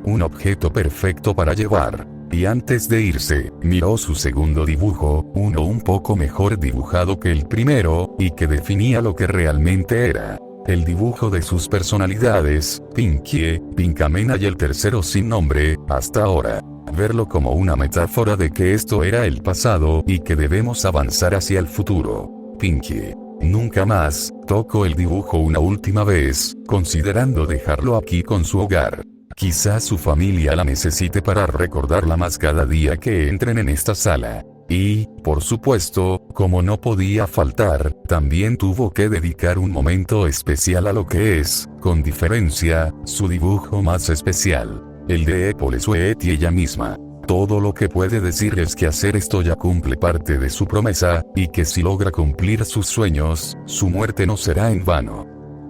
Un objeto perfecto para llevar. Y antes de irse, miró su segundo dibujo, uno un poco mejor dibujado que el primero, y que definía lo que realmente era. El dibujo de sus personalidades, Pinkie, Pinkamena y el tercero sin nombre, hasta ahora. Verlo como una metáfora de que esto era el pasado y que debemos avanzar hacia el futuro. Pinkie. Nunca más, tocó el dibujo una última vez, considerando dejarlo aquí con su hogar. Quizás su familia la necesite para recordarla más cada día que entren en esta sala. Y, por supuesto, como no podía faltar, también tuvo que dedicar un momento especial a lo que es, con diferencia, su dibujo más especial. El de Apple Sweat y ella misma. Todo lo que puede decir es que hacer esto ya cumple parte de su promesa, y que si logra cumplir sus sueños, su muerte no será en vano.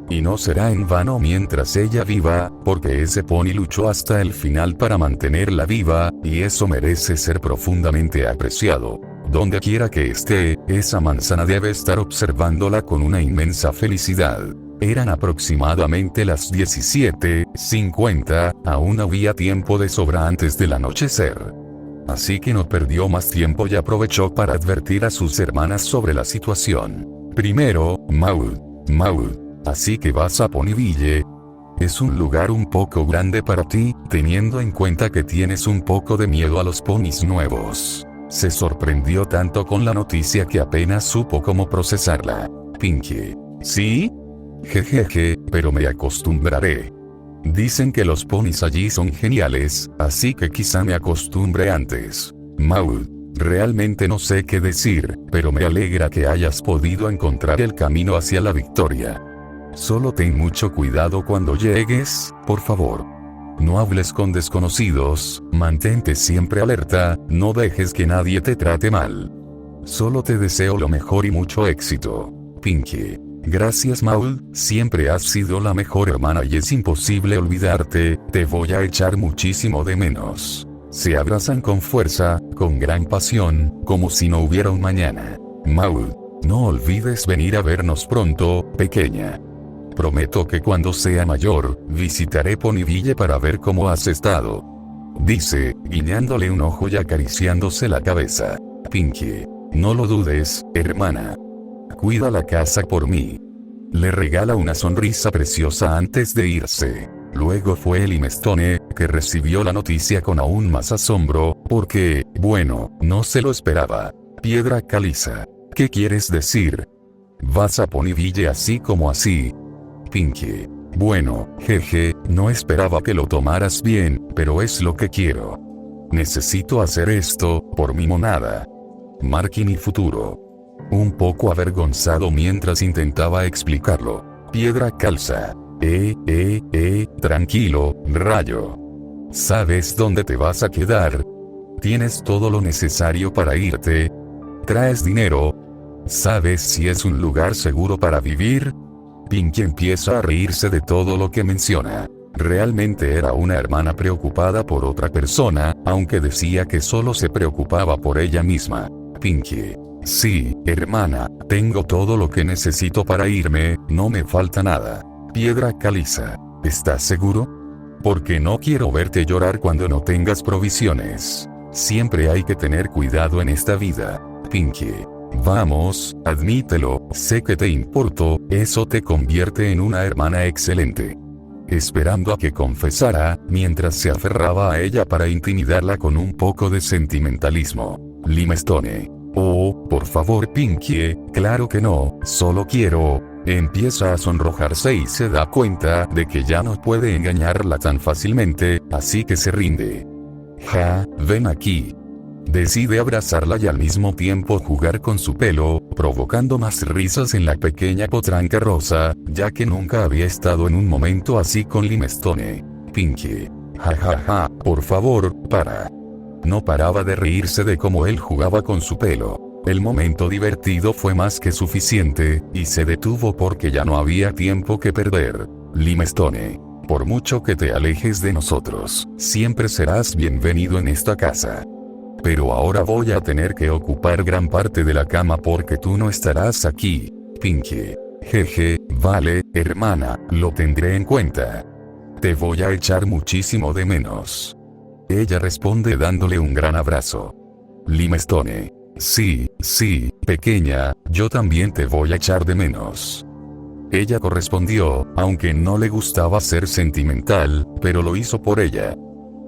Y no será en vano mientras ella viva, porque ese pony luchó hasta el final para mantenerla viva, y eso merece ser profundamente apreciado. Donde quiera que esté, esa manzana debe estar observándola con una inmensa felicidad. Eran aproximadamente las 17:50, aún había tiempo de sobra antes del anochecer. Así que no perdió más tiempo y aprovechó para advertir a sus hermanas sobre la situación. Primero, Maud. Así que vas a Ponyville. Es un lugar un poco grande para ti, teniendo en cuenta que tienes un poco de miedo a los ponis nuevos. Se sorprendió tanto con la noticia que apenas supo cómo procesarla. Pinkie. ¿Sí? Jejeje, pero me acostumbraré. Dicen que los ponis allí son geniales, así que quizá me acostumbre antes. Maud. Realmente no sé qué decir, pero me alegra que hayas podido encontrar el camino hacia la victoria. Solo ten mucho cuidado cuando llegues, por favor. No hables con desconocidos, mantente siempre alerta, no dejes que nadie te trate mal. Solo te deseo lo mejor y mucho éxito. Pinkie. Gracias Maud, siempre has sido la mejor hermana y es imposible olvidarte, te voy a echar muchísimo de menos. Se abrazan con fuerza, con gran pasión, como si no hubiera un mañana. Maud. No olvides venir a vernos pronto, pequeña. Prometo que cuando sea mayor, visitaré Ponyville para ver cómo has estado. Dice, guiñándole un ojo y acariciándose la cabeza. Pinkie. No lo dudes, hermana. Cuida la casa por mí. Le regala una sonrisa preciosa antes de irse. Luego fue Emma Stone, que recibió la noticia con aún más asombro, porque, bueno, no se lo esperaba. Piedra caliza. ¿Qué quieres decir? ¿Vas a Ponyville así como así? Pinkie. Bueno, jeje, no esperaba que lo tomaras bien, pero es lo que quiero. Necesito hacer esto, por mi monada. Marque mi futuro. Un poco avergonzado mientras intentaba explicarlo. Piedra calza. Tranquilo, rayo. ¿Sabes dónde te vas a quedar? ¿Tienes todo lo necesario para irte? ¿Traes dinero? ¿Sabes si es un lugar seguro para vivir? Pinky empieza a reírse de todo lo que menciona. Realmente era una hermana preocupada por otra persona, aunque decía que solo se preocupaba por ella misma. Pinky: sí, hermana, tengo todo lo que necesito para irme, no me falta nada. Piedra caliza: ¿estás seguro? Porque no quiero verte llorar cuando no tengas provisiones. Siempre hay que tener cuidado en esta vida. Pinky: vamos, admítelo, sé que te importo, eso te convierte en una hermana excelente. Esperando a que confesara, mientras se aferraba a ella para intimidarla con un poco de sentimentalismo. Limestone: oh, por favor Pinky, claro que no, solo quiero... Empieza a sonrojarse y se da cuenta de que ya no puede engañarla tan fácilmente, así que se rinde. Ven aquí. Decide abrazarla y al mismo tiempo jugar con su pelo, provocando más risas en la pequeña potranca rosa, ya que nunca había estado en un momento así con Limestone. Pinky: por favor, para. No paraba de reírse de cómo él jugaba con su pelo. El momento divertido fue más que suficiente, y se detuvo porque ya no había tiempo que perder. Limestone: por mucho que te alejes de nosotros, siempre serás bienvenido en esta casa. Pero ahora voy a tener que ocupar gran parte de la cama porque tú no estarás aquí. Pinky: jeje, vale, hermana, lo tendré en cuenta. Te voy a echar muchísimo de menos. Ella responde dándole un gran abrazo. Limestone: sí, pequeña, yo también te voy a echar de menos. Ella correspondió, aunque no le gustaba ser sentimental, pero lo hizo por ella.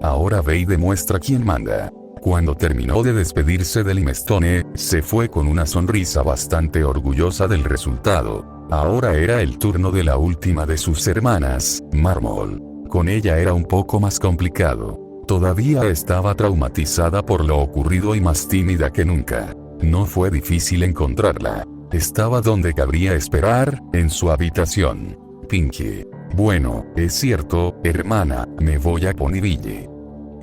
Ahora ve y demuestra quién manda. Cuando terminó de despedirse de Limestone, se fue con una sonrisa bastante orgullosa del resultado. Ahora era el turno de la última de sus hermanas, Marmol. Con ella era un poco más complicado. Todavía estaba traumatizada por lo ocurrido y más tímida que nunca. No fue difícil encontrarla. Estaba donde cabría esperar, en su habitación. Pinky: bueno, es cierto, hermana, me voy a Ponyville.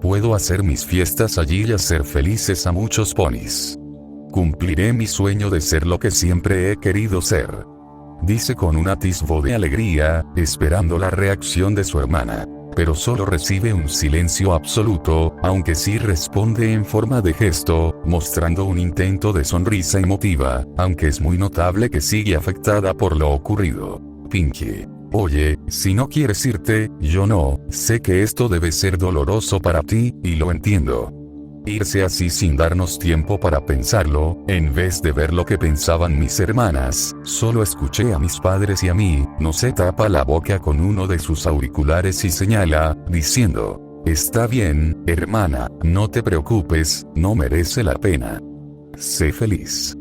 Puedo hacer mis fiestas allí y hacer felices a muchos ponis. Cumpliré mi sueño de ser lo que siempre he querido ser. Dice con un atisbo de alegría, esperando la reacción de su hermana. Pero solo recibe un silencio absoluto, aunque sí responde en forma de gesto, mostrando un intento de sonrisa emotiva, aunque es muy notable que sigue afectada por lo ocurrido. Pinky: oye, si no quieres irte, yo no, sé que esto debe ser doloroso para ti, y lo entiendo. Irse así sin darnos tiempo para pensarlo, en vez de ver lo que pensaban mis hermanas, solo escuché a mis padres y a mí. No se tapa la boca con uno de sus auriculares y señala, diciendo: está bien, hermana, no te preocupes, no merece la pena. Sé feliz.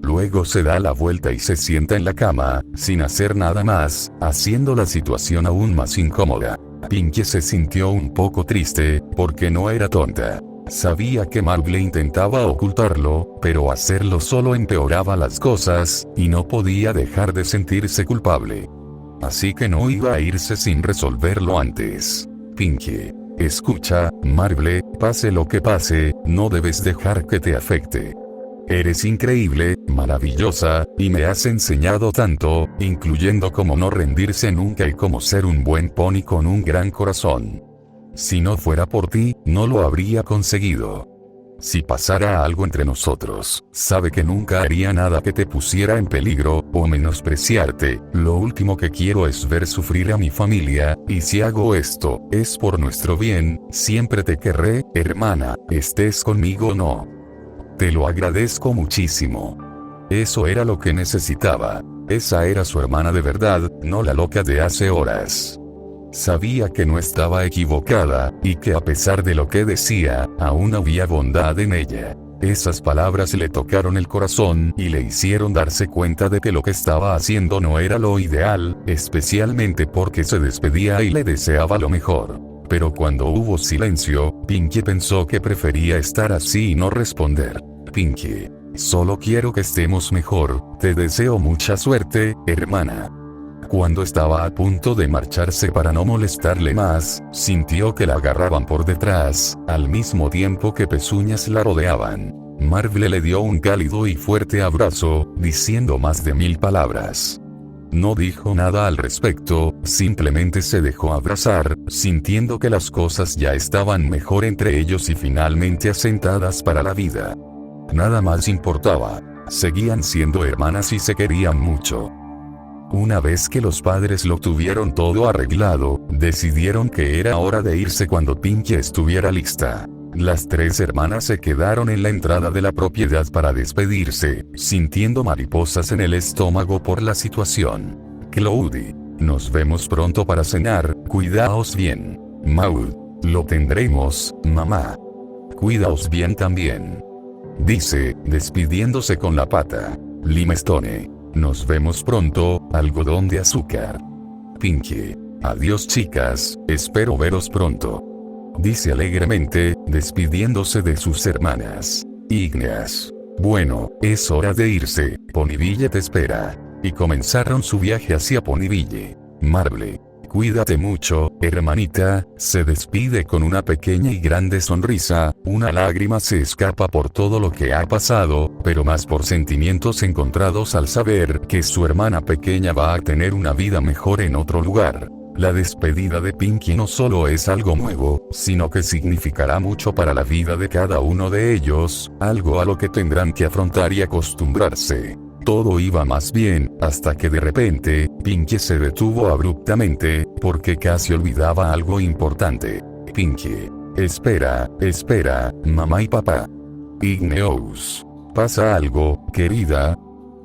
Luego se da la vuelta y se sienta en la cama, sin hacer nada más, haciendo la situación aún más incómoda. Pinky se sintió un poco triste, porque no era tonta. Sabía que Marble intentaba ocultarlo, pero hacerlo solo empeoraba las cosas, y no podía dejar de sentirse culpable. Así que no iba a irse sin resolverlo antes. Pinky: escucha, Marble, pase lo que pase, no debes dejar que te afecte. Eres increíble, maravillosa, y me has enseñado tanto, incluyendo cómo no rendirse nunca y cómo ser un buen pony con un gran corazón. Si no fuera por ti, no lo habría conseguido. Si pasara algo entre nosotros, sabe que nunca haría nada que te pusiera en peligro, o menospreciarte. Lo último que quiero es ver sufrir a mi familia, y si hago esto, es por nuestro bien. Siempre te querré, hermana, estés conmigo o no. Te lo agradezco muchísimo. Eso era lo que necesitaba. Esa era su hermana de verdad, no la loca de hace horas. Sabía que no estaba equivocada, y que a pesar de lo que decía, aún había bondad en ella. Esas palabras le tocaron el corazón y le hicieron darse cuenta de que lo que estaba haciendo no era lo ideal, especialmente porque se despedía y le deseaba lo mejor. Pero cuando hubo silencio, Pinky pensó que prefería estar así y no responder. Pinky: solo quiero que estemos mejor, te deseo mucha suerte, hermana. Cuando estaba a punto de marcharse para no molestarle más, sintió que la agarraban por detrás, al mismo tiempo que pezuñas la rodeaban. Marble le dio un cálido y fuerte abrazo, diciendo más de 1000 palabras. No dijo nada al respecto, simplemente se dejó abrazar, sintiendo que las cosas ya estaban mejor entre ellos y finalmente asentadas para la vida. Nada más importaba. Seguían siendo hermanas y se querían mucho. Una vez que los padres lo tuvieron todo arreglado, decidieron que era hora de irse cuando Pinkie estuviera lista. Las tres hermanas se quedaron en la entrada de la propiedad para despedirse, sintiendo mariposas en el estómago por la situación. Cloudy, nos vemos pronto para cenar, cuidaos bien. Maud, lo tendremos, mamá. Cuidaos bien también. Dice, despidiéndose con la pata. Limestone, nos vemos pronto, algodón de azúcar. Pinkie, adiós chicas, espero veros pronto. Dice alegremente, despidiéndose de sus hermanas. Igneas. Bueno, es hora de irse, Ponyville te espera. Y comenzaron su viaje hacia Ponyville. Marble. Cuídate mucho, hermanita, se despide con una pequeña y grande sonrisa, una lágrima se escapa por todo lo que ha pasado, pero más por sentimientos encontrados al saber que su hermana pequeña va a tener una vida mejor en otro lugar. La despedida de Pinkie no solo es algo nuevo, sino que significará mucho para la vida de cada uno de ellos, algo a lo que tendrán que afrontar y acostumbrarse. Todo iba más bien, hasta que de repente, Pinkie se detuvo abruptamente, porque casi olvidaba algo importante. Pinkie. Espera, mamá y papá. Igneous. ¿Pasa algo, querida?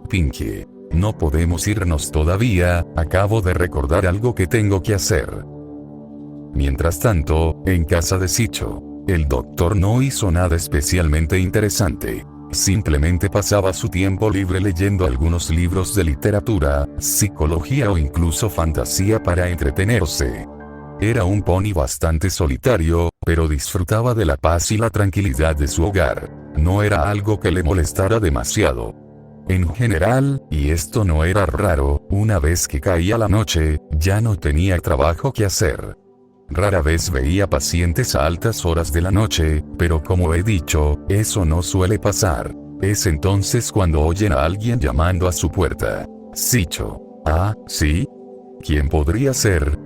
Pinkie. No podemos irnos todavía, acabo de recordar algo que tengo que hacer. Mientras tanto, en casa de Sicho, el doctor no hizo nada especialmente interesante. Simplemente pasaba su tiempo libre leyendo algunos libros de literatura, psicología o incluso fantasía para entretenerse. Era un pony bastante solitario, pero disfrutaba de la paz y la tranquilidad de su hogar. No era algo que le molestara demasiado. En general, y esto no era raro, una vez que caía la noche, ya no tenía trabajo que hacer. Rara vez veía pacientes a altas horas de la noche, pero como he dicho, eso no suele pasar. Es entonces cuando oyen a alguien llamando a su puerta. Sicho. Ah, ¿sí? ¿Quién podría ser?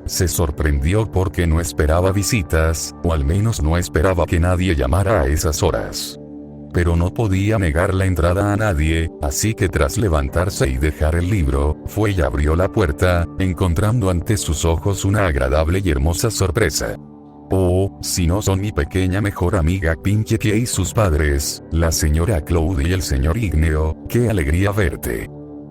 Se sorprendió porque no esperaba visitas, o al menos no esperaba que nadie llamara a esas horas. Pero no podía negar la entrada a nadie, así que tras levantarse y dejar el libro, fue y abrió la puerta, encontrando ante sus ojos una agradable y hermosa sorpresa. Oh, si no son mi pequeña mejor amiga Pinkie y sus padres, la señora Cloudy y el señor Igneo, qué alegría verte.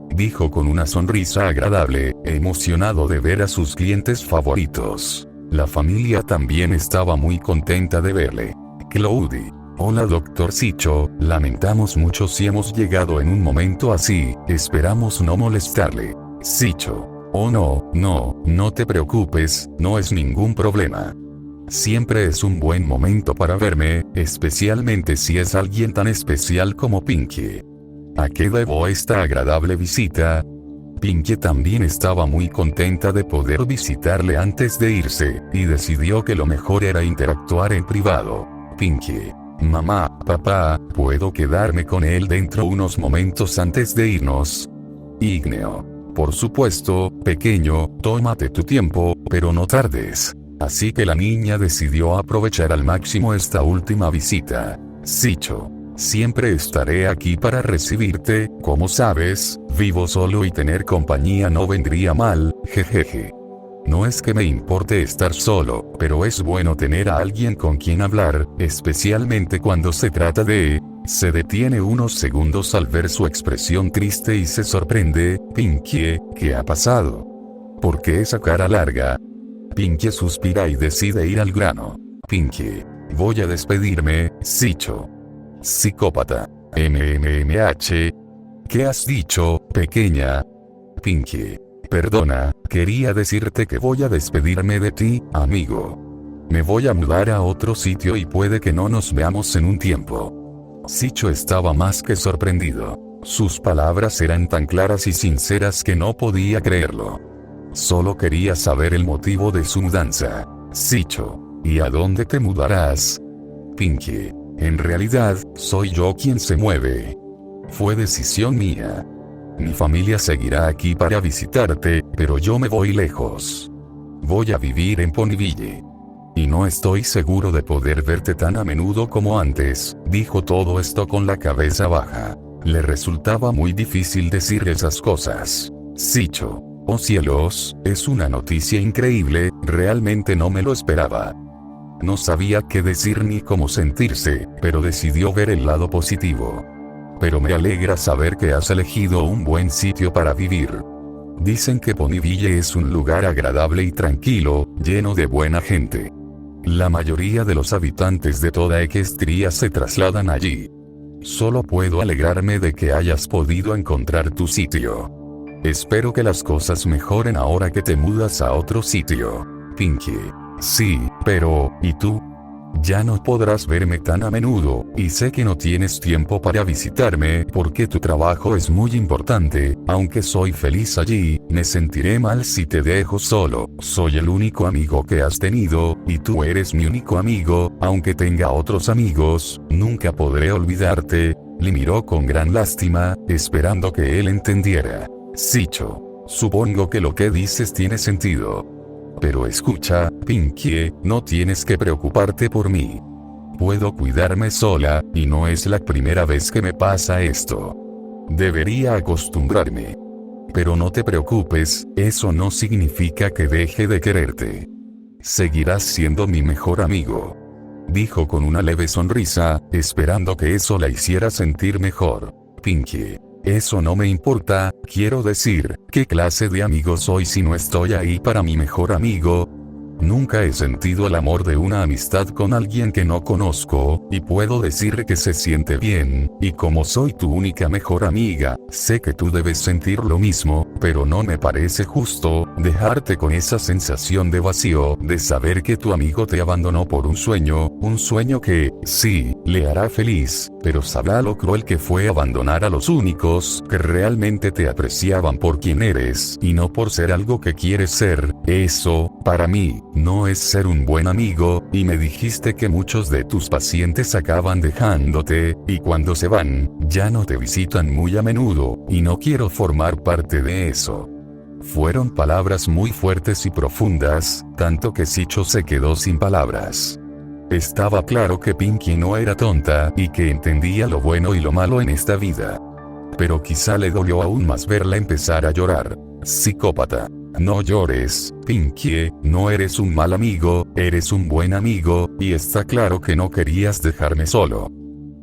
Dijo con una sonrisa agradable, emocionado de ver a sus clientes favoritos. La familia también estaba muy contenta de verle. Cloudy. Hola Dr. Sicho, lamentamos mucho si hemos llegado en un momento así, esperamos no molestarle. Sicho. Oh no te preocupes, no es ningún problema. Siempre es un buen momento para verme, especialmente si es alguien tan especial como Pinkie. ¿A qué debo esta agradable visita? Pinkie también estaba muy contenta de poder visitarle antes de irse, y decidió que lo mejor era interactuar en privado. Pinkie. Mamá, papá, ¿puedo quedarme con él dentro unos momentos antes de irnos? Igneo. Por supuesto, pequeño, tómate tu tiempo, pero no tardes. Así que la niña decidió aprovechar al máximo esta última visita. Sicho. Siempre estaré aquí para recibirte, como sabes, vivo solo y tener compañía no vendría mal, jejeje. No es que me importe estar solo, pero es bueno tener a alguien con quien hablar, especialmente cuando se trata de... Se detiene unos segundos al ver su expresión triste y se sorprende. Pinkie, ¿qué ha pasado? ¿Por qué esa cara larga? Pinkie suspira y decide ir al grano. Pinkie. Voy a despedirme, Sicho. Psicópata. MMMH. ¿Qué has dicho, pequeña? Pinkie. Perdona, quería decirte que voy a despedirme de ti, amigo. Me voy a mudar a otro sitio y puede que no nos veamos en un tiempo. Sicho estaba más que sorprendido. Sus palabras eran tan claras y sinceras que no podía creerlo. Solo quería saber el motivo de su mudanza. Sicho. ¿Y a dónde te mudarás? Pinkie. En realidad, soy yo quien se mueve. Fue decisión mía. Mi familia seguirá aquí para visitarte, pero yo me voy lejos. Voy a vivir en Ponyville. Y no estoy seguro de poder verte tan a menudo como antes. Dijo todo esto con la cabeza baja. Le resultaba muy difícil decir esas cosas. Sicho. Oh cielos, es una noticia increíble, realmente no me lo esperaba. No sabía qué decir ni cómo sentirse, pero decidió ver el lado positivo. Pero me alegra saber que has elegido un buen sitio para vivir. Dicen que Ponyville es un lugar agradable y tranquilo, lleno de buena gente. La mayoría de los habitantes de toda Equestria se trasladan allí. Solo puedo alegrarme de que hayas podido encontrar tu sitio. Espero que las cosas mejoren ahora que te mudas a otro sitio. Pinky. Sí, pero, ¿y tú? Ya no podrás verme tan a menudo, y sé que no tienes tiempo para visitarme porque tu trabajo es muy importante. Aunque soy feliz allí, me sentiré mal si te dejo solo. Soy el único amigo que has tenido, y tú eres mi único amigo. Aunque tenga otros amigos, nunca podré olvidarte. Le miró con gran lástima, esperando que él entendiera. Sicho. Supongo que lo que dices tiene sentido. Pero escucha, Pinky, no tienes que preocuparte por mí. Puedo cuidarme sola, y no es la primera vez que me pasa esto. Debería acostumbrarme. Pero no te preocupes, eso no significa que deje de quererte. Seguirás siendo mi mejor amigo. Dijo con una leve sonrisa, esperando que eso la hiciera sentir mejor. Pinky. Eso no me importa, quiero decir, ¿qué clase de amigo soy si no estoy ahí para mi mejor amigo? Nunca he sentido el amor de una amistad con alguien que no conozco, y puedo decir que se siente bien, y como soy tu única mejor amiga, sé que tú debes sentir lo mismo, pero no me parece justo dejarte con esa sensación de vacío, de saber que tu amigo te abandonó por un sueño que, sí, le hará feliz, pero sabrá lo cruel que fue abandonar a los únicos que realmente te apreciaban por quien eres, y no por ser algo que quieres ser. Eso, para mí, no es ser un buen amigo, y me dijiste que muchos de tus pacientes acaban dejándote, y cuando se van, ya no te visitan muy a menudo, y no quiero formar parte de eso. Fueron palabras muy fuertes y profundas, tanto que Sicho se quedó sin palabras. Estaba claro que Pinky no era tonta, y que entendía lo bueno y lo malo en esta vida. Pero quizá le dolió aún más verla empezar a llorar. Psicópata. No llores, Pinky, no eres un mal amigo, eres un buen amigo, y está claro que no querías dejarme solo.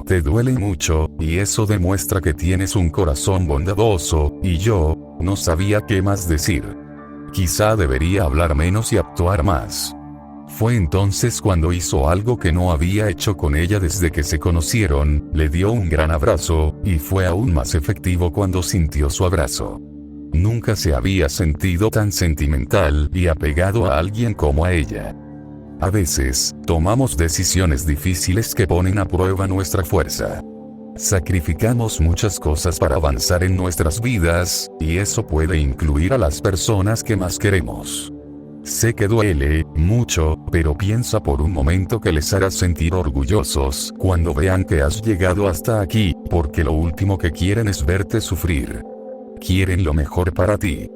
Te duele mucho, y eso demuestra que tienes un corazón bondadoso, y yo, no sabía qué más decir. Quizá debería hablar menos y actuar más. Fue entonces cuando hizo algo que no había hecho con ella desde que se conocieron, le dio un gran abrazo, y fue aún más efectivo cuando sintió su abrazo. Nunca se había sentido tan sentimental y apegado a alguien como a ella. A veces, tomamos decisiones difíciles que ponen a prueba nuestra fuerza. Sacrificamos muchas cosas para avanzar en nuestras vidas, y eso puede incluir a las personas que más queremos. Sé que duele mucho, pero piensa por un momento que les harás sentir orgullosos cuando vean que has llegado hasta aquí, porque lo último que quieren es verte sufrir. Quieren lo mejor para ti.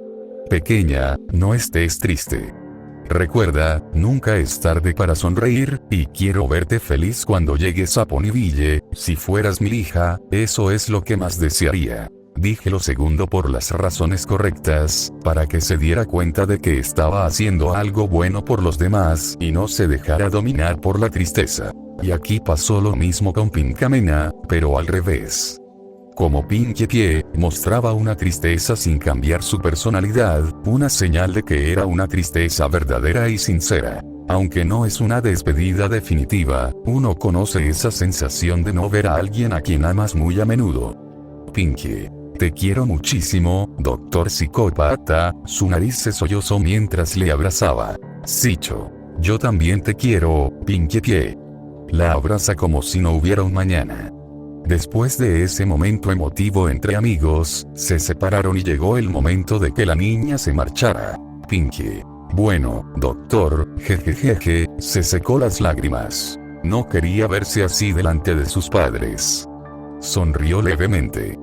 Pequeña, no estés triste. Recuerda, nunca es tarde para sonreír, y quiero verte feliz cuando llegues a Ponyville. Si fueras mi hija, eso es lo que más desearía. Dije lo segundo por las razones correctas, para que se diera cuenta de que estaba haciendo algo bueno por los demás y no se dejara dominar por la tristeza. Y aquí pasó lo mismo con Pinkamena, pero al revés. Como Pinky Pie mostraba una tristeza sin cambiar su personalidad, una señal de que era una tristeza verdadera y sincera. Aunque no es una despedida definitiva, uno conoce esa sensación de no ver a alguien a quien amas muy a menudo. Pinky. Te quiero muchísimo, doctor psicópata. Su nariz se sollozó mientras le abrazaba. Sicho. Yo también te quiero, Pinky Pie. La abraza como si no hubiera un mañana. Después de ese momento emotivo entre amigos, se separaron y llegó el momento de que la niña se marchara. Pinky. Bueno, doctor, jejejeje, se secó las lágrimas. No quería verse así delante de sus padres. Sonrió levemente.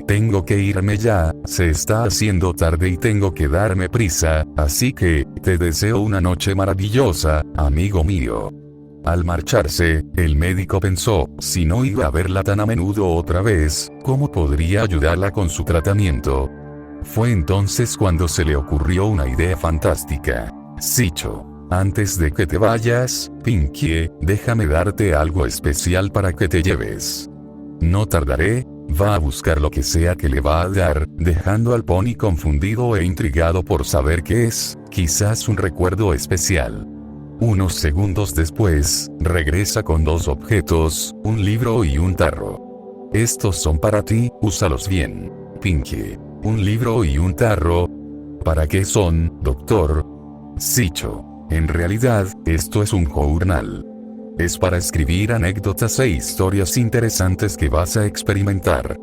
tengo que irme ya, se está haciendo tarde y tengo que darme prisa, así que, te deseo una noche maravillosa, amigo mío. Al marcharse, el médico pensó, si no iba a verla tan a menudo otra vez, ¿cómo podría ayudarla con su tratamiento? Fue entonces cuando se le ocurrió una idea fantástica. Shicho, antes de que te vayas, Pinkie, déjame darte algo especial para que te lleves. No tardaré. Va a buscar lo que sea que le va a dar, dejando al pony confundido e intrigado por saber qué es, quizás un recuerdo especial. Unos segundos después, regresa con dos objetos, un libro y un tarro. Estos son para ti, úsalos bien. Pinkie. Un libro y un tarro. ¿Para qué son, doctor? Shicho. En realidad, esto es un journal. Es para escribir anécdotas e historias interesantes que vas a experimentar.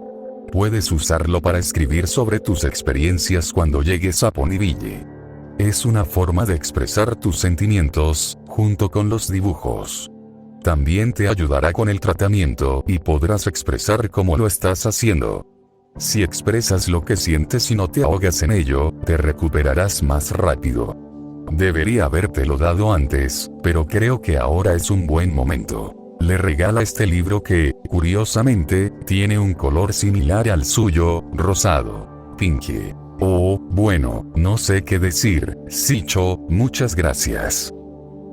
Puedes usarlo para escribir sobre tus experiencias cuando llegues a Ponyville. Es una forma de expresar tus sentimientos, junto con los dibujos. También te ayudará con el tratamiento y podrás expresar cómo lo estás haciendo. Si expresas lo que sientes y no te ahogas en ello, te recuperarás más rápido. Debería habértelo dado antes, pero creo que ahora es un buen momento. Le regala este libro que, curiosamente, tiene un color similar al suyo, rosado. Pinkie. Oh, bueno, no sé qué decir, Shicho, muchas gracias.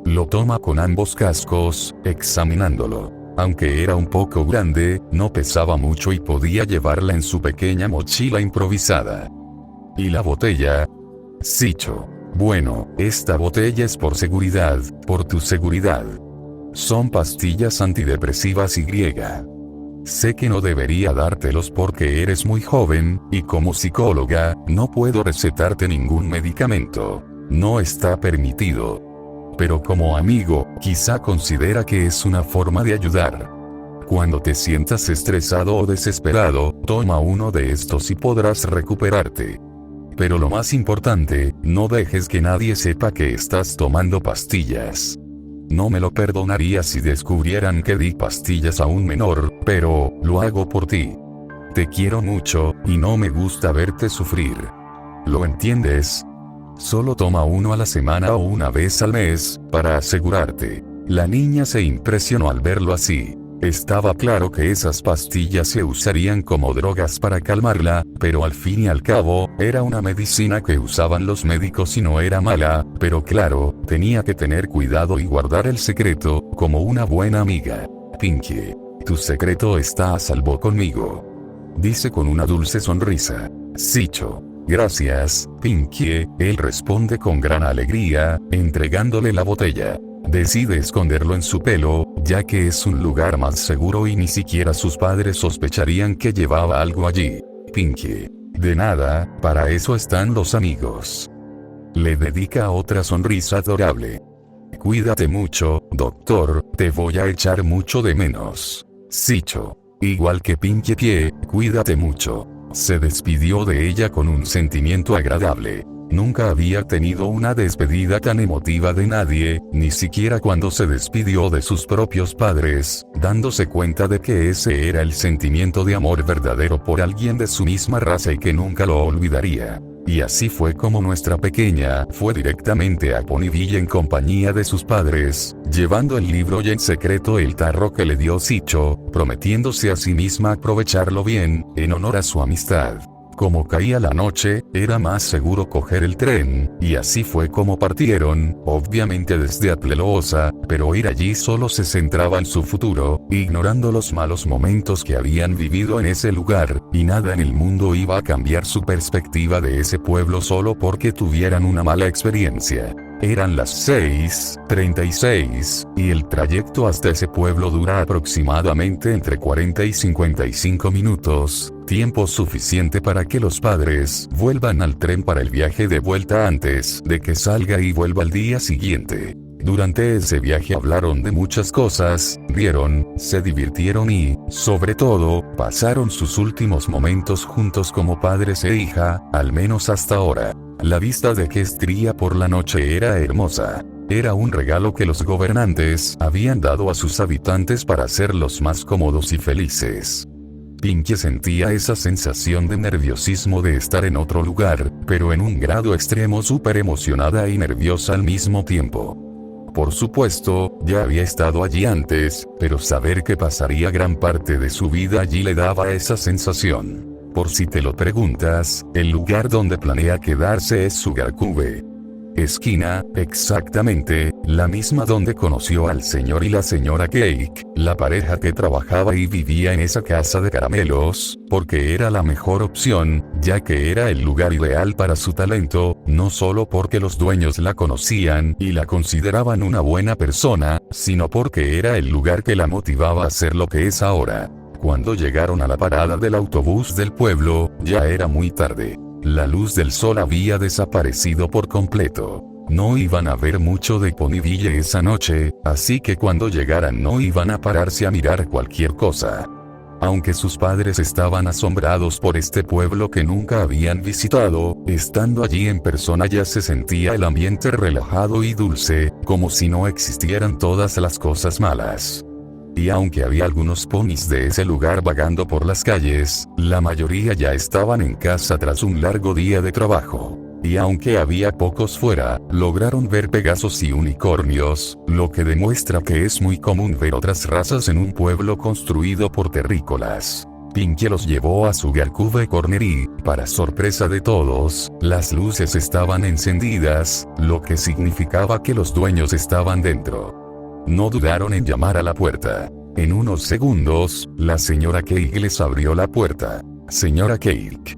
Lo toma con ambos cascos, examinándolo. Aunque era un poco grande, no pesaba mucho y podía llevarla en su pequeña mochila improvisada. ¿Y la botella? Shicho. Bueno, esta botella es por seguridad, por tu seguridad. Son pastillas antidepresivas y griega. Sé que no debería dártelos porque eres muy joven, y como psicóloga, no puedo recetarte ningún medicamento. No está permitido. Pero como amigo, quizá considera que es una forma de ayudar. Cuando te sientas estresado o desesperado, toma uno de estos y podrás recuperarte. Pero lo más importante, no dejes que nadie sepa que estás tomando pastillas. No me lo perdonaría si descubrieran que di pastillas a un menor, pero, lo hago por ti. Te quiero mucho, y no me gusta verte sufrir. ¿Lo entiendes? Solo toma uno a la semana o una vez al mes, para asegurarte. La niña se impresionó al verlo así. Estaba claro que esas pastillas se usarían como drogas para calmarla, pero al fin y al cabo, era una medicina que usaban los médicos y no era mala, pero claro, tenía que tener cuidado y guardar el secreto, como una buena amiga. Pinkie. Tu secreto está a salvo conmigo. Dice con una dulce sonrisa. Shicho. Gracias, Pinkie, él responde con gran alegría, entregándole la botella. Decide esconderlo en su pelo, ya que es un lugar más seguro y ni siquiera sus padres sospecharían que llevaba algo allí. Pinkie. De nada, para eso están los amigos. Le dedica otra sonrisa adorable. Cuídate mucho, doctor, te voy a echar mucho de menos. Shicho. Igual que Pinkie Pie, cuídate mucho. Se despidió de ella con un sentimiento agradable. Nunca había tenido una despedida tan emotiva de nadie, ni siquiera cuando se despidió de sus propios padres, dándose cuenta de que ese era el sentimiento de amor verdadero por alguien de su misma raza y que nunca lo olvidaría. Y así fue como nuestra pequeña fue directamente a Ponyville en compañía de sus padres, llevando el libro y en secreto el tarro que le dio Shicho, prometiéndose a sí misma aprovecharlo bien, en honor a su amistad. Como caía la noche, era más seguro coger el tren, y así fue como partieron, obviamente desde Aplelosa, pero ir allí solo se centraba en su futuro, ignorando los malos momentos que habían vivido en ese lugar, y nada en el mundo iba a cambiar su perspectiva de ese pueblo solo porque tuvieran una mala experiencia. Eran las 6:36, y el trayecto hasta ese pueblo dura aproximadamente entre 40 y 55 minutos, tiempo suficiente para que los padres vuelvan al tren para el viaje de vuelta antes de que salga y vuelva al día siguiente. Durante ese viaje hablaron de muchas cosas, rieron, se divirtieron y, sobre todo, pasaron sus últimos momentos juntos como padres e hija, al menos hasta ahora. La vista de Equestria por la noche era hermosa. Era un regalo que los gobernantes habían dado a sus habitantes para hacerlos más cómodos y felices. Pinkie sentía esa sensación de nerviosismo de estar en otro lugar, pero en un grado extremo, súper emocionada y nerviosa al mismo tiempo. Por supuesto, ya había estado allí antes, pero saber que pasaría gran parte de su vida allí le daba esa sensación. Por si te lo preguntas, el lugar donde planea quedarse es Sugar Cube. Esquina, exactamente, la misma donde conoció al señor y la señora Cake, la pareja que trabajaba y vivía en esa casa de caramelos, porque era la mejor opción, ya que era el lugar ideal para su talento, no solo porque los dueños la conocían y la consideraban una buena persona, sino porque era el lugar que la motivaba a ser lo que es ahora. Cuando llegaron a la parada del autobús del pueblo, ya era muy tarde. La luz del sol había desaparecido por completo. No iban a ver mucho de Ponyville esa noche, así que cuando llegaran no iban a pararse a mirar cualquier cosa. Aunque sus padres estaban asombrados por este pueblo que nunca habían visitado, estando allí en persona ya se sentía el ambiente relajado y dulce, como si no existieran todas las cosas malas. Y aunque había algunos ponis de ese lugar vagando por las calles, la mayoría ya estaban en casa tras un largo día de trabajo. Y aunque había pocos fuera, lograron ver pegasos y unicornios, lo que demuestra que es muy común ver otras razas en un pueblo construido por terrícolas. Pinkie los llevó a Sugar Cube Corner y, para sorpresa de todos, las luces estaban encendidas, lo que significaba que los dueños estaban dentro. No dudaron en llamar a la puerta. En unos segundos, la señora Cake les abrió la puerta. Señora Cake,